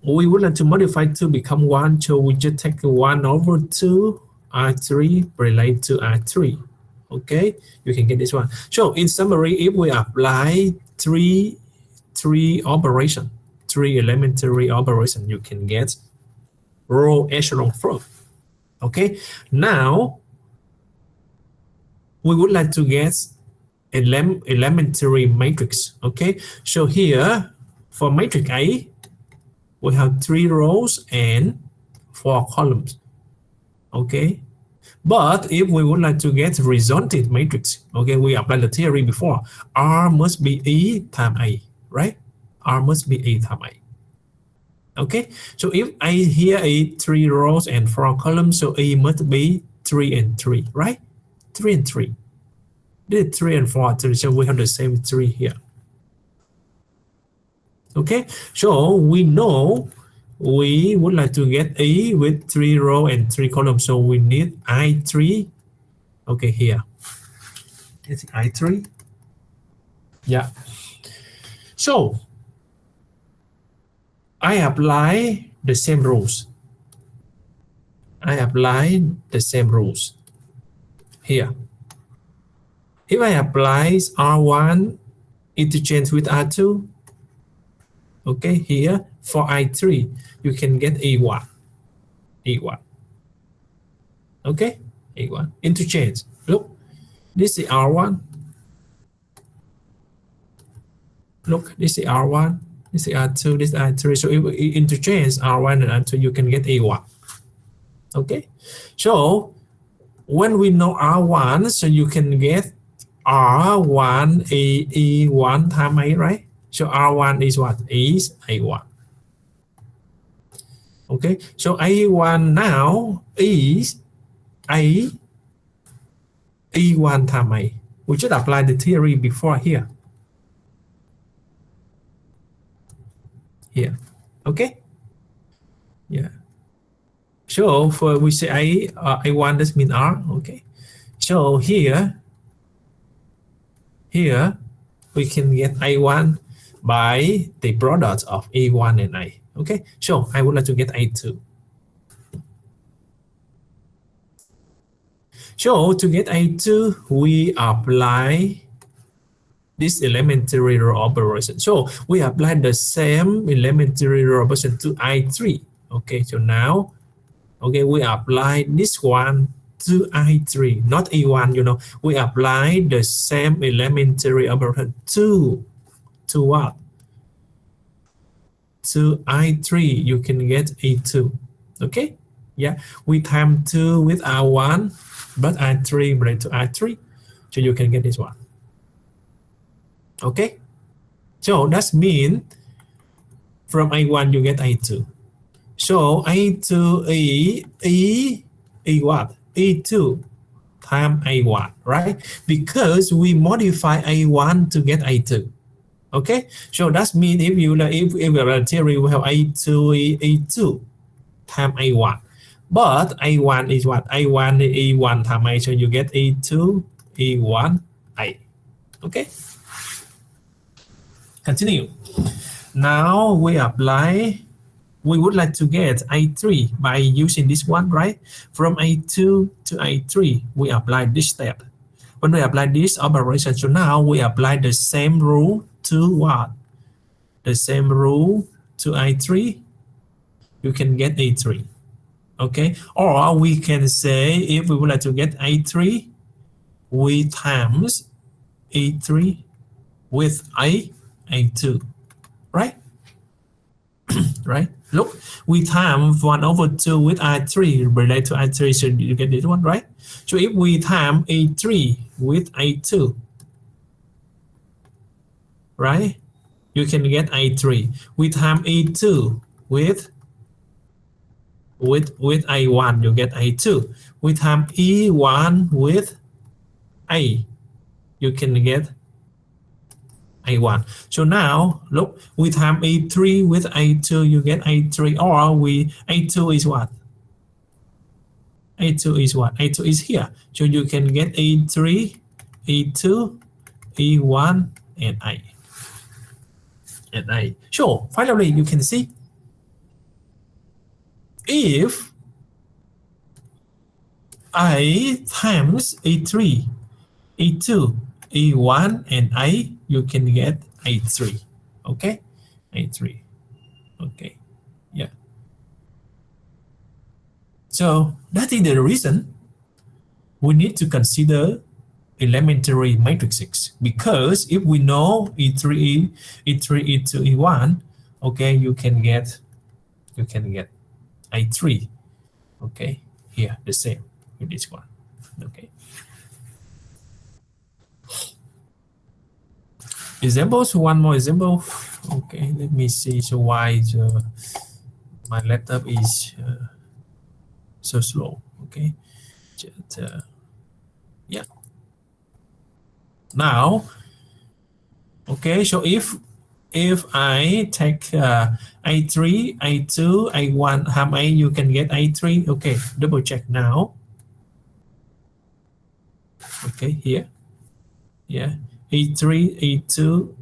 We would like to modify to become 1, so we just take 1 over 2 R3 relate to R3. Okay, you can get this one. So in summary, if we apply three operation, 3 elementary operation, you can get row echelon form. Okay, now we would like to get elementary matrix. Okay, so here for matrix A, we have 3 rows and 4 columns. Okay, but if we would like to get resultant matrix, okay, we apply the theory before. R must be E times A, right? R must be E times A. Okay, so if A here is 3 rows and 4 columns, so E must be 3 and 3, right? 3 and 3. This is 3 and 4, so we have the same 3 here. Okay, so we know we would like to get E with 3 rows and 3 columns, so we need I3. Okay, here. It's I3. Yeah. So I apply the same rules. I apply the same rules here. If I apply R1 interchange with R2, okay, here for I3, you can get E1. E1. Okay, E1. Interchange. Look, this is R1. Look, this is R1. This is R2, this is R3. So if we interchange R1 and R2, you can get E1. Okay, so when we know R1, so you can get R1 E1 times A, right? So R1 is what? Is A1. Okay, so A1 now is A E1 times A. We should apply the theory before here. Here, okay? Yeah. So for we say A1, this means R, okay? So here we can get A1 by the product of A1 and A. Okay, so I would like to get A2. So to get A2, we apply this elementary row operation. So we apply the same elementary row operation to I3. Okay, so now, okay, we apply this one to I3, not E1, you know. We apply the same elementary operation to what? To I3, you can get E2. Okay, yeah, we time 2 with R1, but I3 break to I3, so you can get this one. Okay, so that means from A1 you get A2. So A2 E what? E2 times A1, right? Because we modify A1 to get A2. Okay, so that means if you if we have a theory, we have A2 E2 times A1. But A1 is what? A1 is E1 times A, so you get E2 E1 A. Okay. Continue. Now we apply, we would like to get A3 by using this one, right? From A2 to A3, we apply this step. When we apply this operation, so now we apply the same rule to what? The same rule to I3, you can get A3. Okay, or we can say if we would like to get A3, we times A3 with A2, right? Right? Look, we times 1/2 with I3 related to I3, so you get this one, right? So if we times A3 with A2, right? You can get A3. We times A2 with A1, you get A2. We times E1 with A, you can get A1. So now, look, we times A3 with A2, you get A3, or A2 is what? A2 is what? A2 is here. So you can get A3, E2, E1, and A. And A. So finally, you can see if A times A3, E2, E1, and A, you can get A3. Okay, A3. Okay, yeah. So that is the reason we need to consider elementary matrices, because if we know E3, E3, E2, E1, okay, you can get I3, okay, here the same with this one, okay. Examples, one more example, okay, let me see. So why my laptop is so slow, okay. Just, yeah. Now, okay, so if I take A3, A2, A1, ham A, you can get A3. Okay, double check now. Okay, here. Yeah, E3, E2,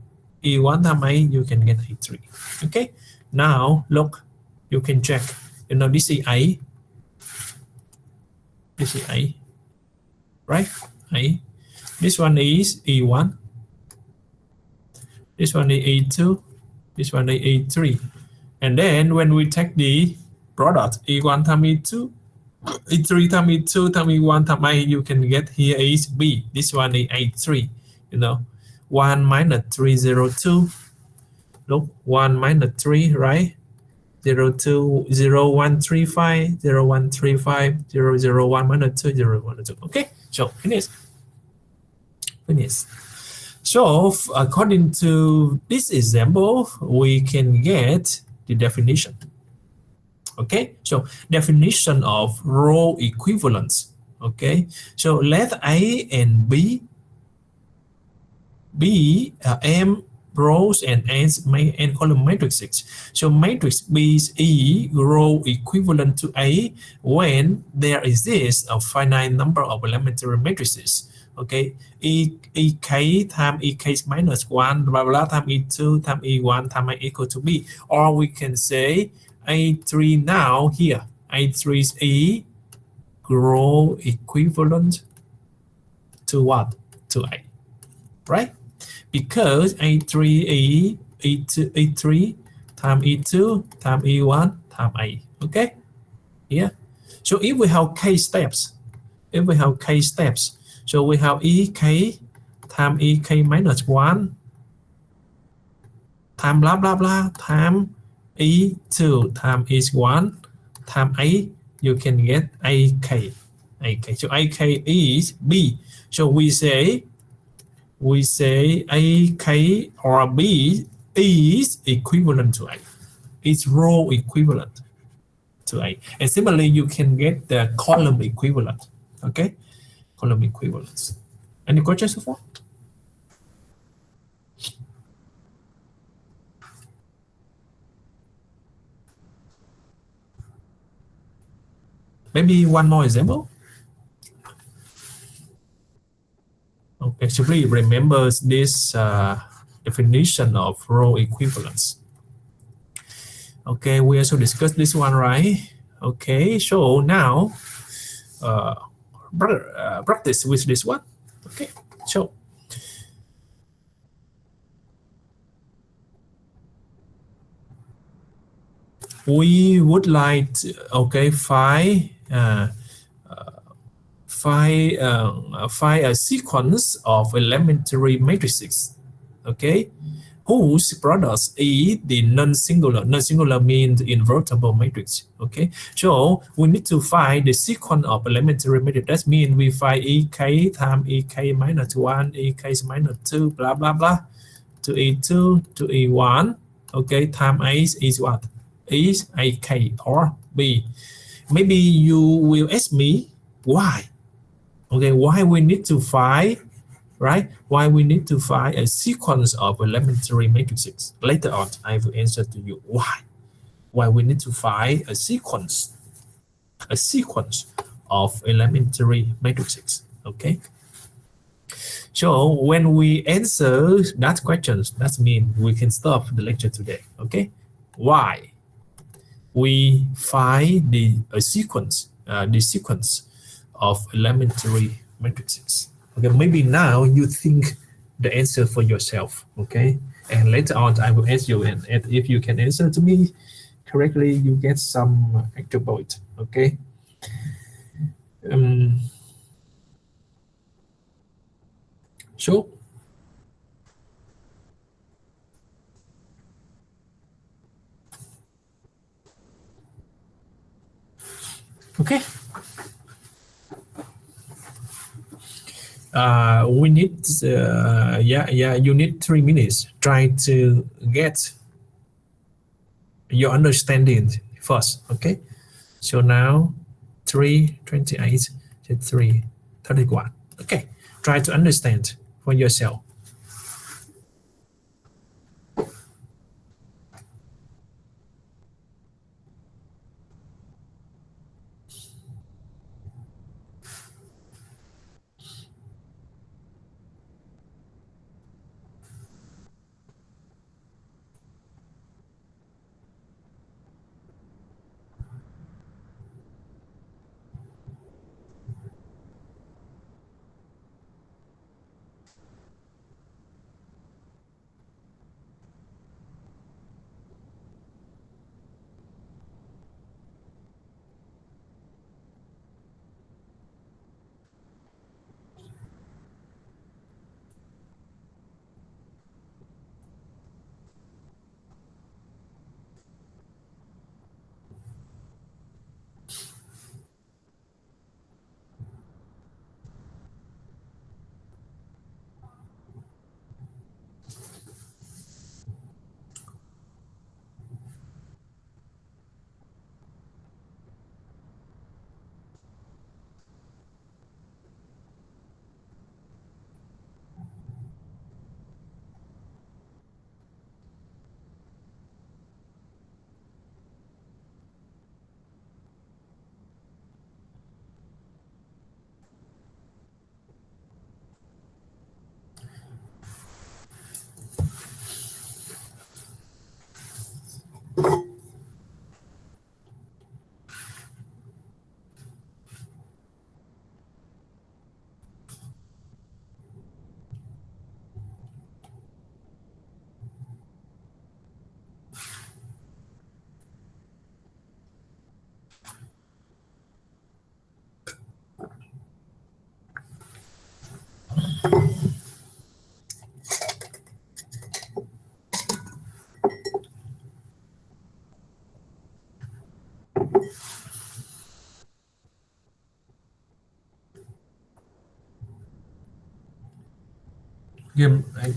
E1, ham A, you can get A3. Okay, now look, you can check. You know, this is A. This is A. Right? A. This one is E1. This one is E2. This one is E3. And then when we take the product, E1 times E2, E3 times E2 times E1 times A, you can get here is B. This one is A3. You know, 1 minus 3, 0, 2. Look, 1 minus 3, right? 0, 2, 0, 1, 3, 5, 0, 1, 3, 5, 0, 0, 1 minus 2, 0, 1, 2. Okay, so finish. Finish. So according to this example, we can get the definition. Okay, so definition of row equivalence. Okay, so let A and B be M rows and n column matrices. So matrix B is E row equivalent to A when there exists a finite number of elementary matrices. Okay, EK times EK minus 1, blah, blah, times E2 times E1 times A equal to B. Or we can say A3 now here. A3 is E row equivalent to what? To A, right? Because A3 E3 times E2 times E1 times A. Okay? Yeah. So if we have K steps, so we have EK times EK minus 1 times blah blah blah times E2 times E1 times A, you can get AK. So AK is B. So we say AK or B is equivalent to A. It's row equivalent to A. And similarly, you can get the column equivalent. Okay? Column equivalence. Any questions so far? Maybe one more example. Okay, so please remember this definition of row equivalence. Okay, we also discussed this one, right? Okay, so now practice with this one. Okay, so we would like to, okay, find a sequence of elementary matrices, okay, whose products is the non-singular. Non-singular means invertible matrix. Okay, so we need to find the sequence of elementary matrix. That means we find EK times EK minus 1, EK minus 2, blah blah blah, to E2 to E1. Okay, time A is what? Is AK or B. Maybe you will ask me why. Okay, why we need to find, right? Why we need to find a sequence of elementary matrices. Later on, I will answer to you why. Why we need to find a sequence of elementary matrices. Okay. So when we answer that questions, that means we can stop the lecture today. Okay. Why? We find the sequence of elementary matrices. Okay, maybe now you think the answer for yourself. Okay, and later on I will ask you, and if you can answer to me correctly, you get some extra point. Okay. So, okay. We need, you need 3 minutes. Try to get your understanding first, okay? So now 3:28 to 3:31. Okay, try to understand for yourself.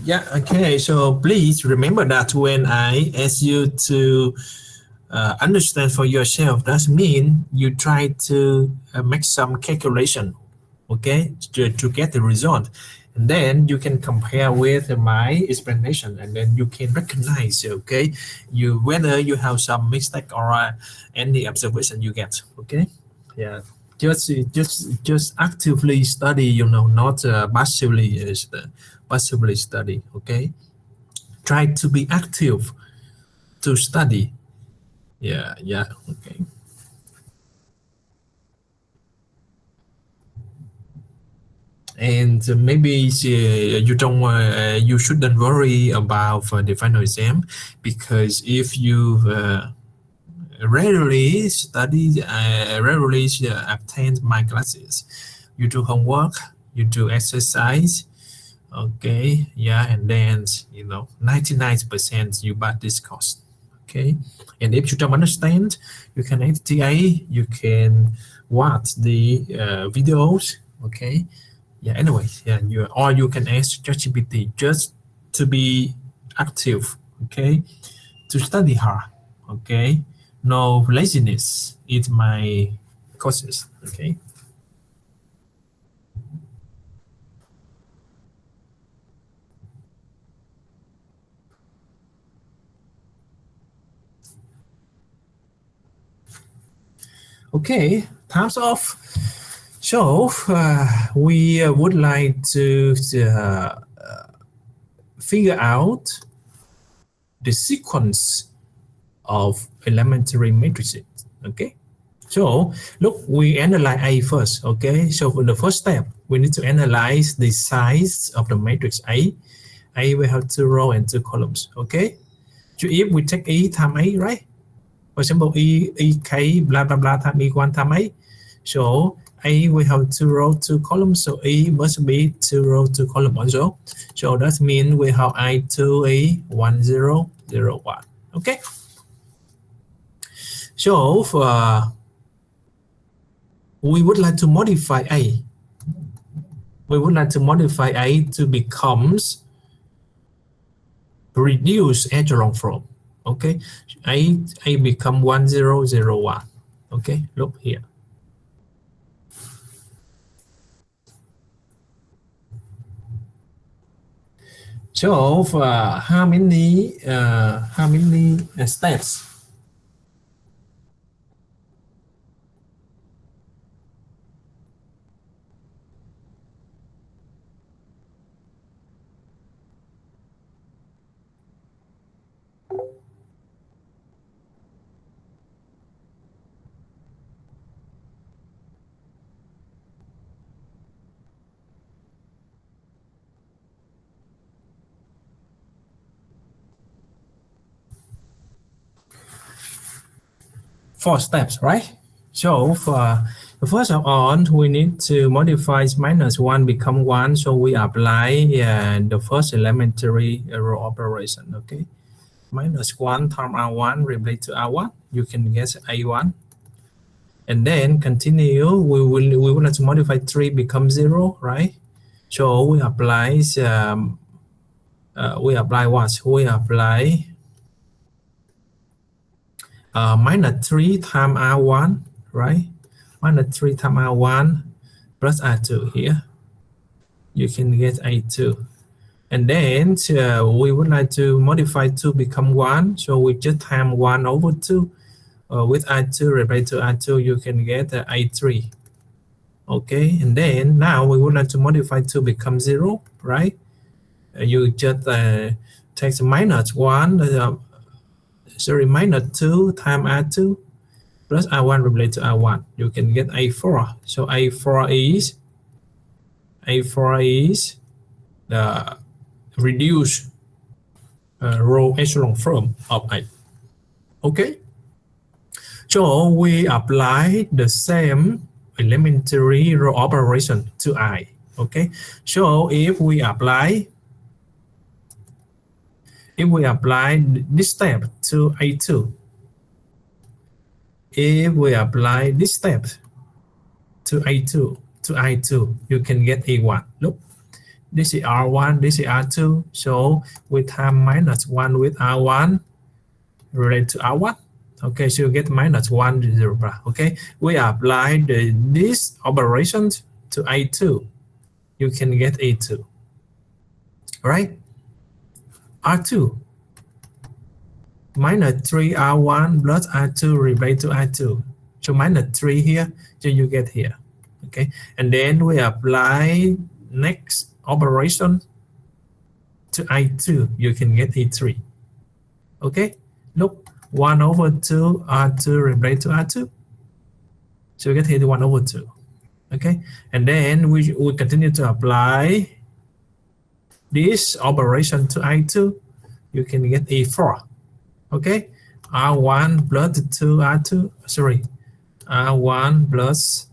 Yeah, okay. So please remember that when I ask you to understand for yourself, that means you try to make some calculation, okay, to get the result. And then you can compare with my explanation, and then you can recognize, okay, you whether you have some mistake or any observation you get, okay. Yeah, just actively study, not passively study, okay. Try to be active to study. Yeah, okay. And maybe you shouldn't worry about the final exam, because if you rarely attend my classes, you do homework, you do exercise, okay, yeah, and then 99% you pass this course, okay. And if you don't understand, you can ATA, you can watch the videos, okay. Yeah, anyway, yeah, or you can ask ChatGPT just to be active, okay, to study hard, okay. No laziness in my courses, okay. Okay, time's off. So we would like to figure out the sequence of elementary matrices. Okay. So look, we analyze A first. Okay. So for the first step, we need to analyze the size of the matrix A. A will have 2 rows and 2 columns. Okay. So if we take E times A, right? For example, E K blah blah blah times E1 times A. So A, we have 2 rows, 2 columns, so E must be 2 rows, 2 columns also. So that means we have I2E 1 0 0 1. Okay. So we would like to modify A. We would like to modify A to becomes reduce echelon form. Okay, A become 1 0 0 1. Okay, look here. So how many steps? Four steps, right? So first of all, we need to modify -1 become 1. So we apply the first elementary row operation. Okay, -1 times R1 relate to R1. You can get A1. And then continue. We would like to modify 3 become 0, right? So we apply what? We apply -3 times R1, right? -3 times R1 plus R2 here. You can get A2. And then we would like to modify 2 become 1. So we just times 1 over 2. With R2 related to R2, you can get A3. Okay, and then now we would like to modify 2 become 0, right? You just take -1, -2 times R2 plus R1 related to R1. You can get A4. So A4 is the reduced row echelon form of A. Okay. So we apply the same elementary row operation to I. Okay. So if we apply this step to A2, if we apply this step to A2 to I2, you can get A1. Look, this is R1, this is R2. So we time -1 with R1 related to R1. Okay, so you get -1 0. Okay, we apply this operations to A2. You can get A2. Right? R2 -3 R1 plus R2 relate to R2. So -3 here, so you get here. Okay, and then we apply next operation to I2. You can get A3. Okay, look, 1 over 2 R2 relate to R2. So you get here 1 over 2. Okay, and then we continue to apply this operation to I2. You can get A4. Okay, R1 plus 2 R2, sorry, R1 plus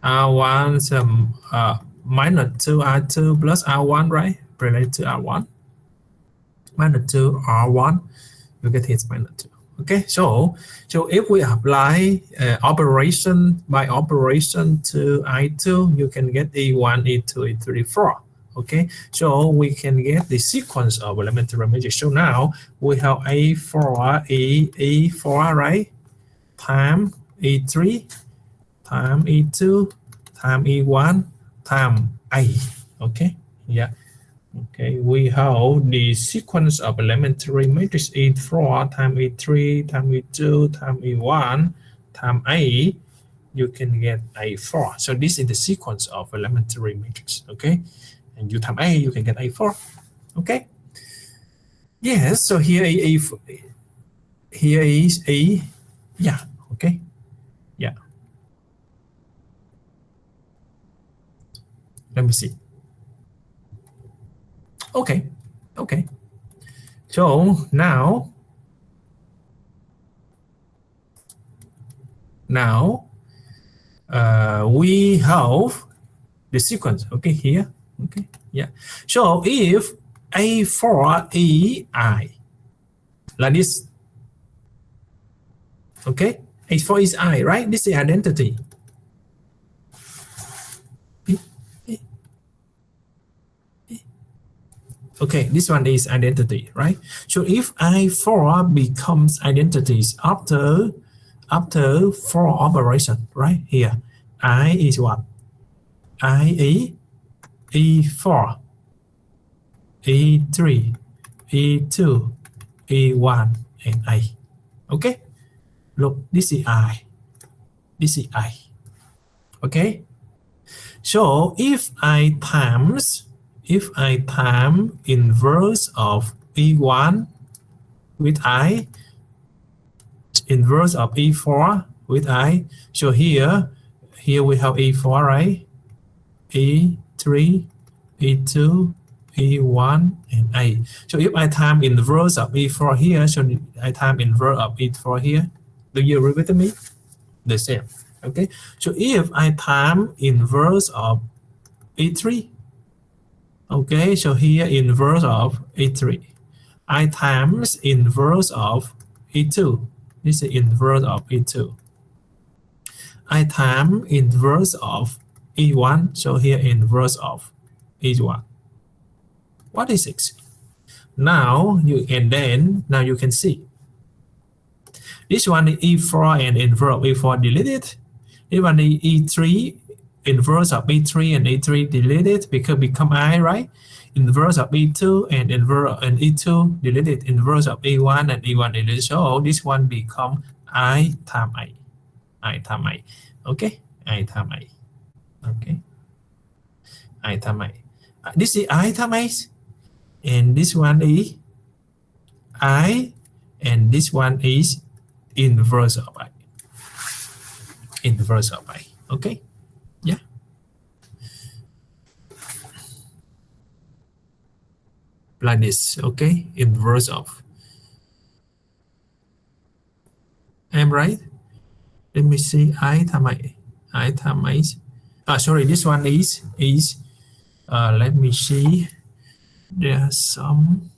R1 -2 R2 plus R1, right? Relate to R1. -2 R1, you get hit -2. Okay, so if we apply operation by operation to I2, you can get E1, E2, E3, E4. Okay, so we can get the sequence of elementary matrix. So now we have A4, E4, right? Time E3, time E2, time E1, time A. Okay, yeah. Okay, we have the sequence of elementary matrix E4, time E3, time E2, time E1, time A. You can get A4. So this is the sequence of elementary matrix. Okay, and you time A, you can get A4. Okay. Yes. So here here is A. Yeah. Okay. Yeah. Let me see. Okay. Okay. So now Now we have the sequence, okay, here, okay, yeah. So if A4 EI, like this, okay, A4 is I, right? This is identity. Okay, this one is identity, right? So if I4 becomes identities after for operation, right? Here, I is what? IE, E4, E3, E2, E1, and I. Okay? Look, this is I. This is I. Okay? So if I times inverse of E1 with I, inverse of E4 with I, so here we have E4, right? E3, E2, E1, and I. So if I time inverse of E4 here, so I time inverse of E4 here. Do you agree with me? The same. Okay. So if I time inverse of E3, okay, so here inverse of E3. I times inverse of E2. This is inverse of E2. I time inverse of E1. So here inverse of E1. What is 6? Now you can see. This one is E4 and inverse of E4 deleted. This one is E3, inverse of E3 and E3 deleted because become I, right? Inverse of E2 and inverse and E2 deleted, inverse of E1 and E1 deleted. So this one become I times I. I times I. Okay? I times I. Okay? I times I. This is I times I. And this one is I. And this one is inverse of I. Inverse of I. Okay? Yeah. Like this, okay? Inverse of. I'm right? Let me see. I times I. Sorry, this one is let me see. There's some.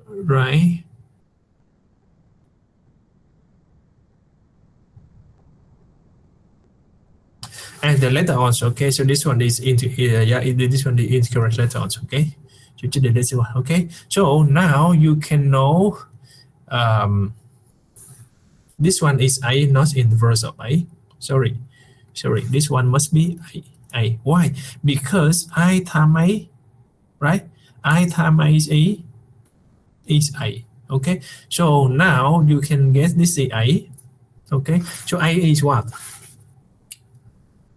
Right. And the letter also, okay? So this one is into this one is incorrect letter also, okay? So this one, okay? So now you can know this one is I, not inverse of I. Sorry, this one must be I. Why? Because I times I, right? I times I is I. Okay. So now you can get this is I. Okay. So I is what?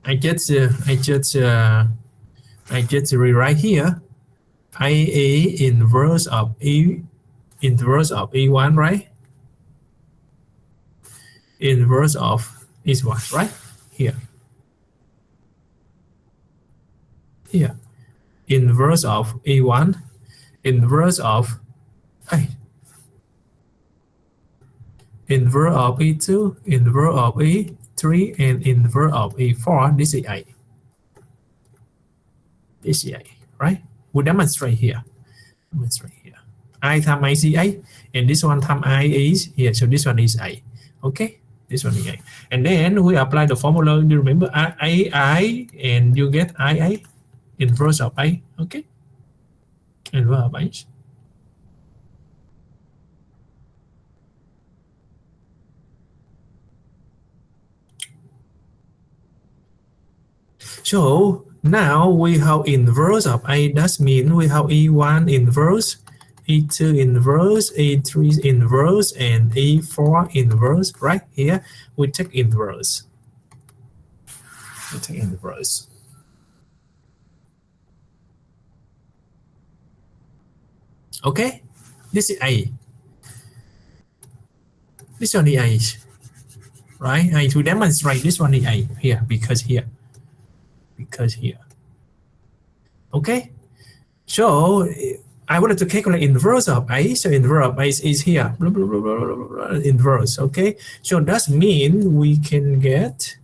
I just rewrite here. IA inverse of E1, right? Inverse of is what, right? Here. Here. Inverse of E1, inverse of inverse of E2, inverse of E3, and inverse of E4. This is I. This is I, right? We demonstrate here. I times I is I, and this one times I is here. So this one is I. Okay, this one is I. And then we apply the formula. You remember I, and you get I, inverse of I. Okay, inverse of I. So now we have inverse of I. That means we have E1 inverse, E2 inverse, E3 inverse, and E4 inverse. Right here, we take inverse. Okay, this is A. This one is A. Right? I to demonstrate this one is A here because here. Okay. So I wanted to calculate inverse of A, so inverse of A is here, blah, blah, blah, blah, blah, blah, inverse, okay? So that means we can get,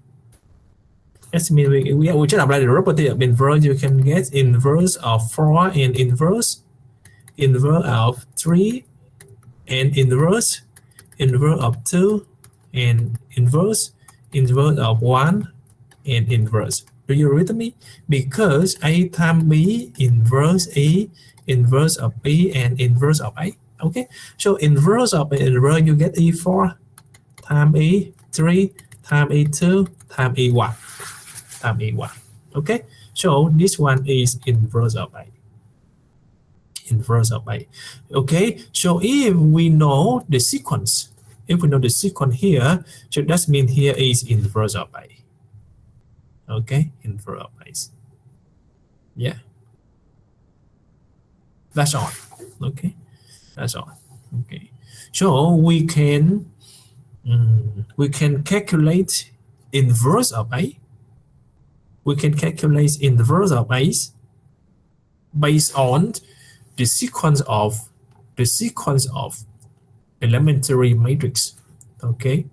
that means we just apply the property of inverse, you can get inverse of 4 and inverse of 3 and inverse of 2 and inverse of 1 and inverse. Do you read me? Because A times B inverse E, inverse of B and inverse of A. Okay, so inverse of inverse you get E4 times E3 times E2 times E1 times E1. Okay, so this one is inverse of A. Inverse of A. Okay, so if we know the sequence, here, so that means here is inverse of A. Okay, inverse of A. Yeah, that's all. Okay, that's all. Okay, so we can calculate inverse of A. We can calculate inverse of A based on the sequence of elementary matrix. Okay.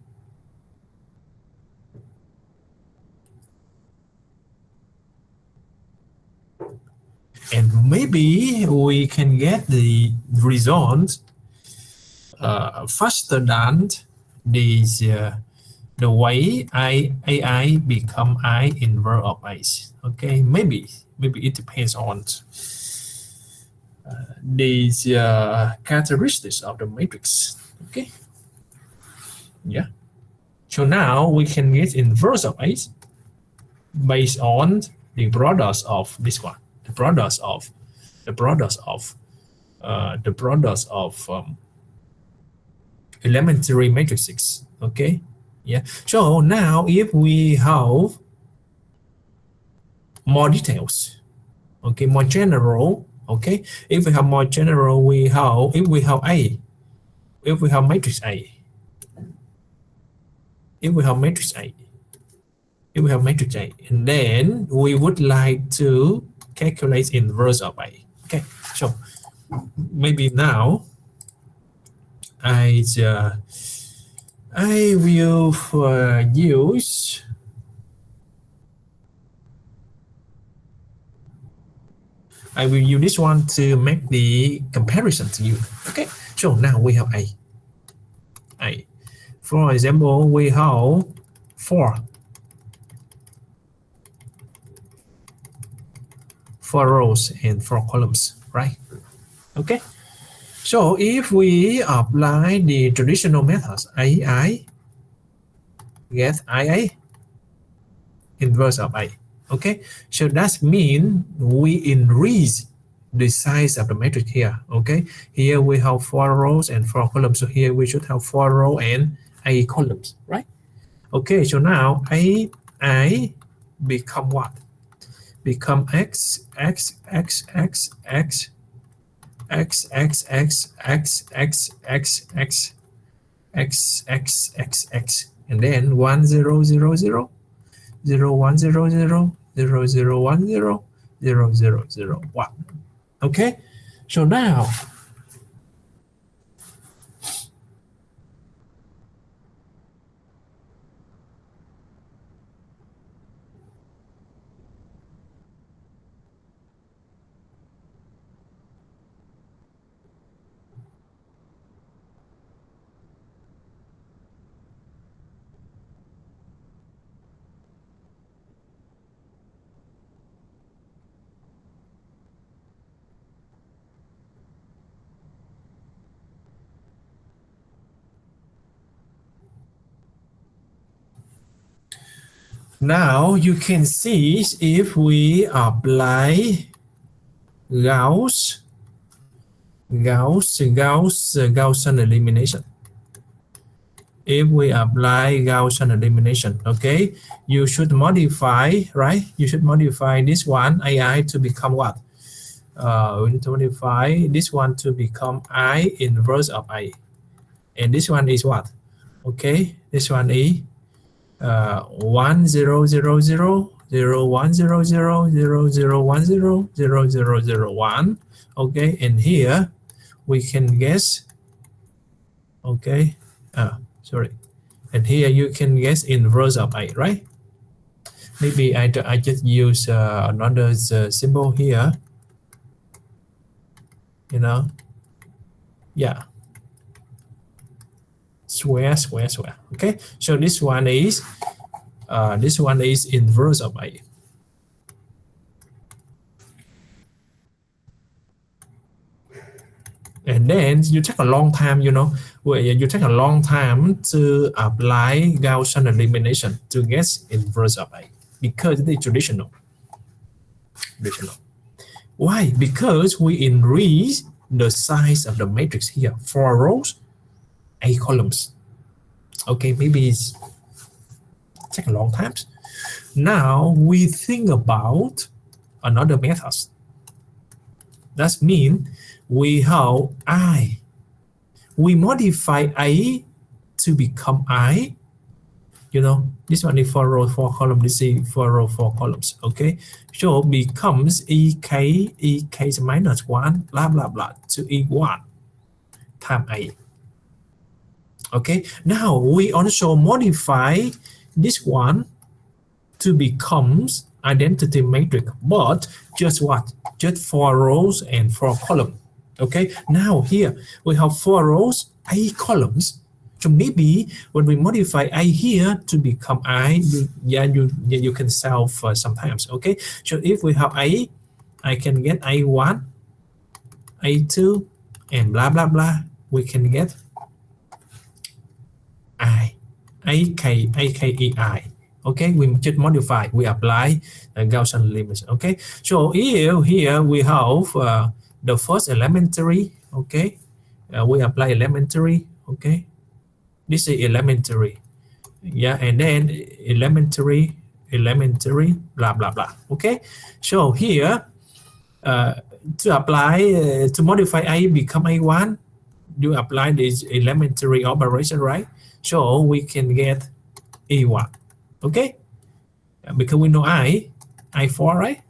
And maybe we can get the result faster than these the way AI become I inverse of A. Okay, maybe it depends on these characteristics of the matrix. Okay, yeah. So now we can get inverse of A based on the product of this one, the product of elementary matrices. Okay, yeah. So now if we have more details, okay, more general, okay, if we have more general, if we have matrix A, and then we would like to calculate inverse of A. Okay, so maybe now I will use this one to make the comparison to you. Okay, so now we have A. For example, we have 4 rows and 4 columns, right? Okay, so if we apply the traditional methods, AI get IA inverse of A. Okay, so that means we increase the size of the matrix here. Okay, here we have 4 rows and 4 columns, so here we should have 4 rows and 8 columns, right? Okay, so now AI become what? Become X, X, X, X, X, X, X, X, X, X, X, X, X, X, X, X, and then 1 0 0 0 0 1 0 0 0 0 1 0 0 0 0 1. Okay, so now you can see if we apply Gaussian elimination. If we apply Gaussian elimination, okay, you should modify, right? You should modify this one AI to become what? We need to modify this one to become I inverse of A, and this one is what? Okay, this one is 1 0 0 0 0 1 0 0 0 0 1 0 0 0 0 1. Okay, and here we can guess. Okay, sorry, and here you can guess inverse of 8, right? Maybe I just use another symbol here, you know. Yeah, square. Okay, so this one is inverse of 8. And then you take a long time, you know, where you take a long time to apply Gaussian elimination to get inverse of 8 because it is traditional. Why? Because we increase the size of the matrix here, 4 rows, 8 columns. Okay, maybe it's take a long time. Now we think about another method. That means we have I. We modify I to become I. You know, this one is 4 rows, 4 columns. This is 4 rows, 4 columns. Okay, so becomes EK minus 1, blah blah blah, to E1 times I. Okay, now we also modify this one to becomes identity matrix, but just what? Just 4 rows and 4 columns. Okay, now here we have 4 rows, 8 columns. So maybe when we modify I here to become I, you can solve sometimes. Okay, so if we have I can get I1, I2, and blah blah blah. We can get AKEI. Okay, we just modify, we apply Gaussian limits. Okay, so here we have the first elementary. Okay, we apply elementary. Okay, this is elementary. Yeah, and then elementary, blah blah blah. Okay, so here to apply to modify I become I1, you apply this elementary operation, right? So we can get E1. Okay, because we know I4, right?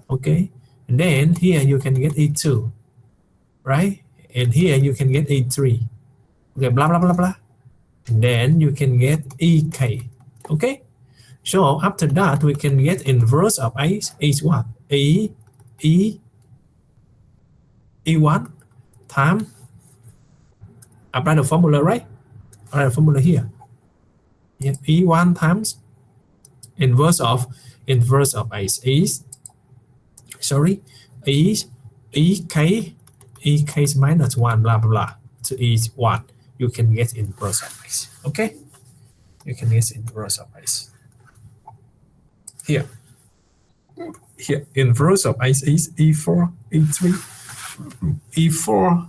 Okay, and then here you can get E2, right? And here you can get E3. Okay, blah blah blah blah. And then you can get EK. Okay, so after that we can get inverse of A is what? E1 times, apply the formula, right? Apply the formula here. Yeah, E1 times inverse of A is sorry, is EK is minus 1, blah blah blah, to E1. You can get inverse of A. Okay, you can get inverse of A. Here inverse of A is E4, E3, E4,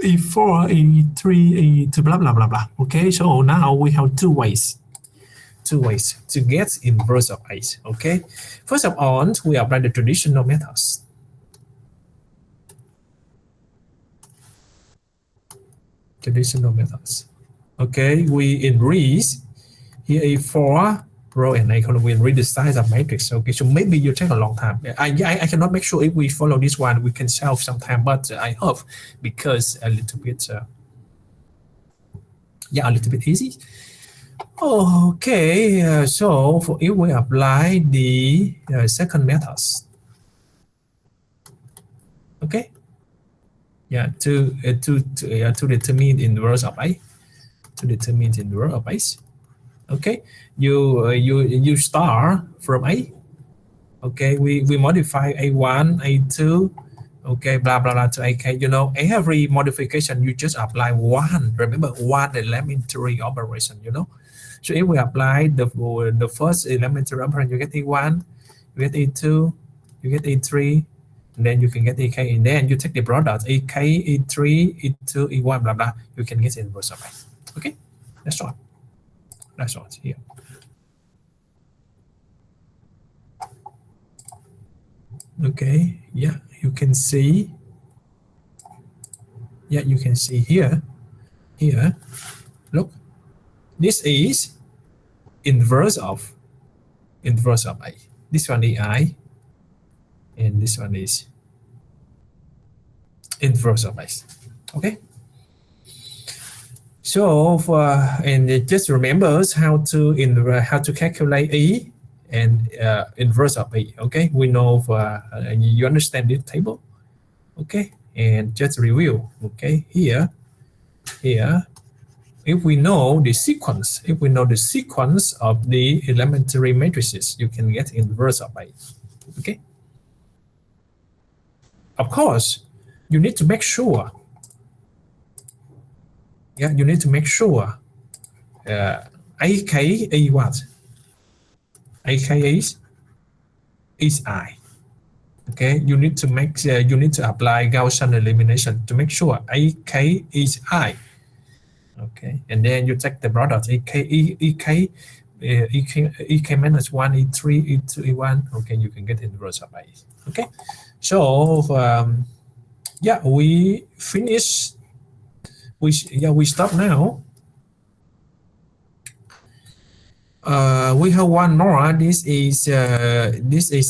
E3, E2, blah blah blah blah. Okay, so now we have two ways to get inverse of A. Okay, first of all, we apply the traditional methods. Okay, we increase here is 4 row and 8 column. We increase the size of matrix. Okay, so maybe you take a long time. I cannot make sure if we follow this one we can solve sometime, but I hope because a little bit a little bit easy. Okay, so if we apply the second methods, okay, yeah, to determine inverse of A, okay, you start from A. Okay, we modify A1, A2, okay, blah blah blah to AK. You know, every modification you just apply one. Remember, one elementary operation. You know. So if we apply the first elementary operation, you get E1, you get E2, you get E3, and then you can get EK, and then you take the product EK, E3, E2, E1, blah blah. You can get inverse of A. Okay, that's all. That's all here. Okay, yeah, you can see. Yeah, you can see here. Look, this is inverse of inverse of A. This one is I, and this one is inverse of A. Okay. So and just remember how to calculate E and inverse of E. Okay, we know you understand this table. Okay, and just review. Okay, here, if we know the sequence, of the elementary matrices, you can get inverse of A. Okay. Of course, you need to make sure. Yeah, you need to make sure AK is what? AK is I. Okay, you need to apply Gaussian elimination to make sure AK is I. Okay, and then you take the product EK minus 1, E3, E2, E1. Okay, you can get inverse of A. Okay, so yeah, we finish. We stop now. We have one more. This is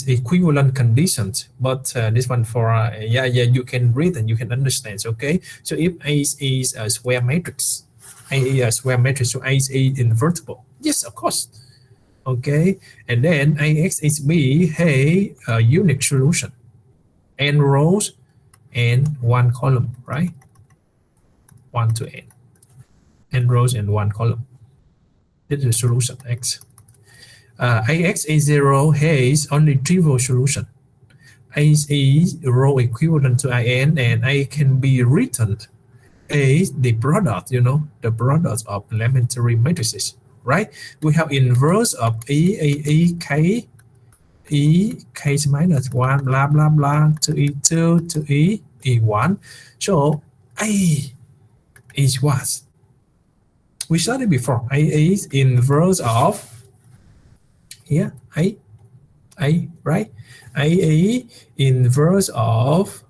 equivalent conditions, but this one for you can read and you can understand. Okay, so if A is a square matrix, A is a square matrix, so A is invertible. Yes, of course. Okay, and then AX is B, a unique solution, n rows and one column, right? 1 to n rows and one column. This is the solution X. AX is 0 has only trivial solution. A is row equivalent to IN, and A can be written as the product, the product of elementary matrices, right? We have inverse of E K minus 1, blah, blah, blah, to E2 to E1. So A is what? We studied before. A is inverse of here, A, right? A inverse of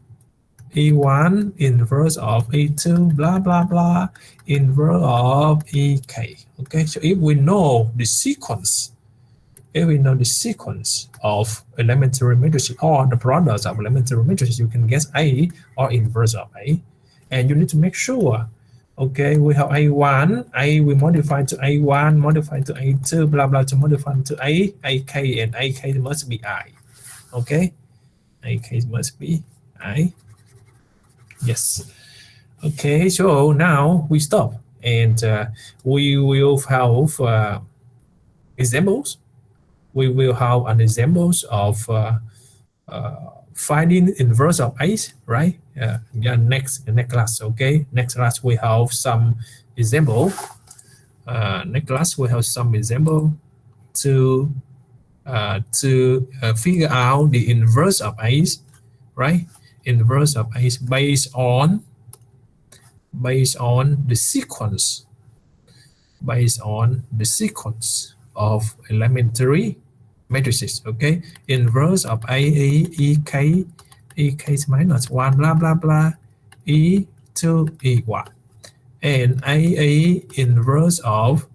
E1, inverse of E2, blah, blah, blah, inverse of EK. Okay, so if we know the sequence, of elementary matrices or the products of elementary matrices, you can guess A or inverse of A. And you need to make sure, okay, we have A1, A we modify to A1, modify to A2, blah, blah, to modify to A, AK, and AK must be I. Okay, AK must be I. Yes. Okay, so now we stop, and we will have examples. We will have an examples of finding inverse of A, right? Next class. Okay, next class we have some example. Next class we have some example to figure out the inverse of A, right? Inverse of A based on the sequence, of elementary matrices. Okay, inverse of EK minus 1, blah, blah, blah, E2, E1, and inverse of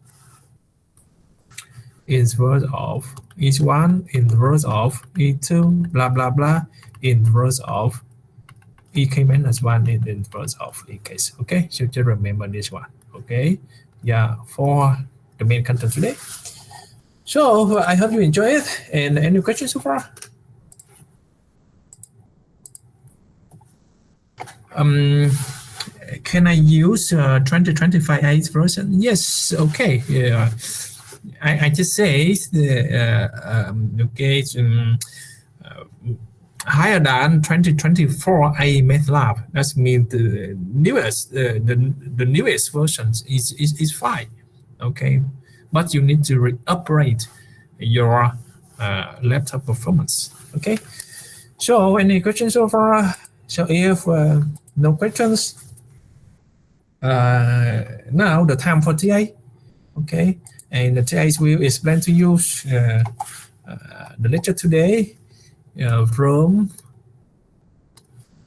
E1, inverse of E2, blah, blah, blah, inverse of EK minus 1 is inverse of EK. Okay, so just remember this one. Okay, yeah, for the main content today. So I hope you enjoy it. And any questions so far? Can I use 2025 version? Yes. Okay. Yeah. I just say okay. Higher than 2024 A MATLAB. That means the newest newest versions is fine. Okay, but you need to upgrade your laptop performance. Okay, so any questions so far? So if no questions, now the time for TA. Okay, and the TA will explain to you the lecture today. From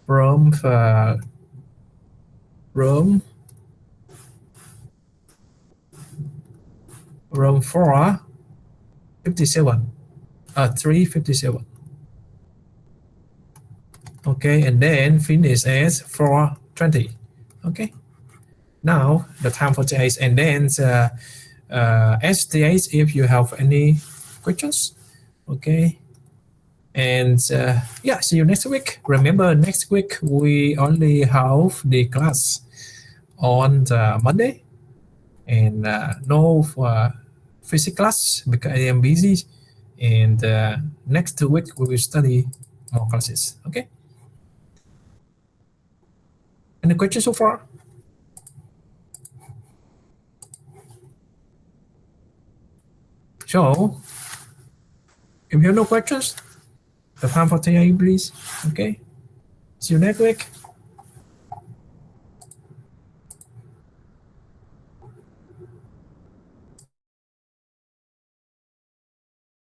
4:57. 3:57. Okay, and then finish at 4:20. Okay, now the time for today's, and then ask today's if you have any questions. Okay, and yeah, see you next week. Remember, next week we only have the class on the Monday, and no physics class because I am busy. And next week we will study more classes. Okay. Any questions so far? So, if you have no questions, the time for today, please. Okay. See you next week.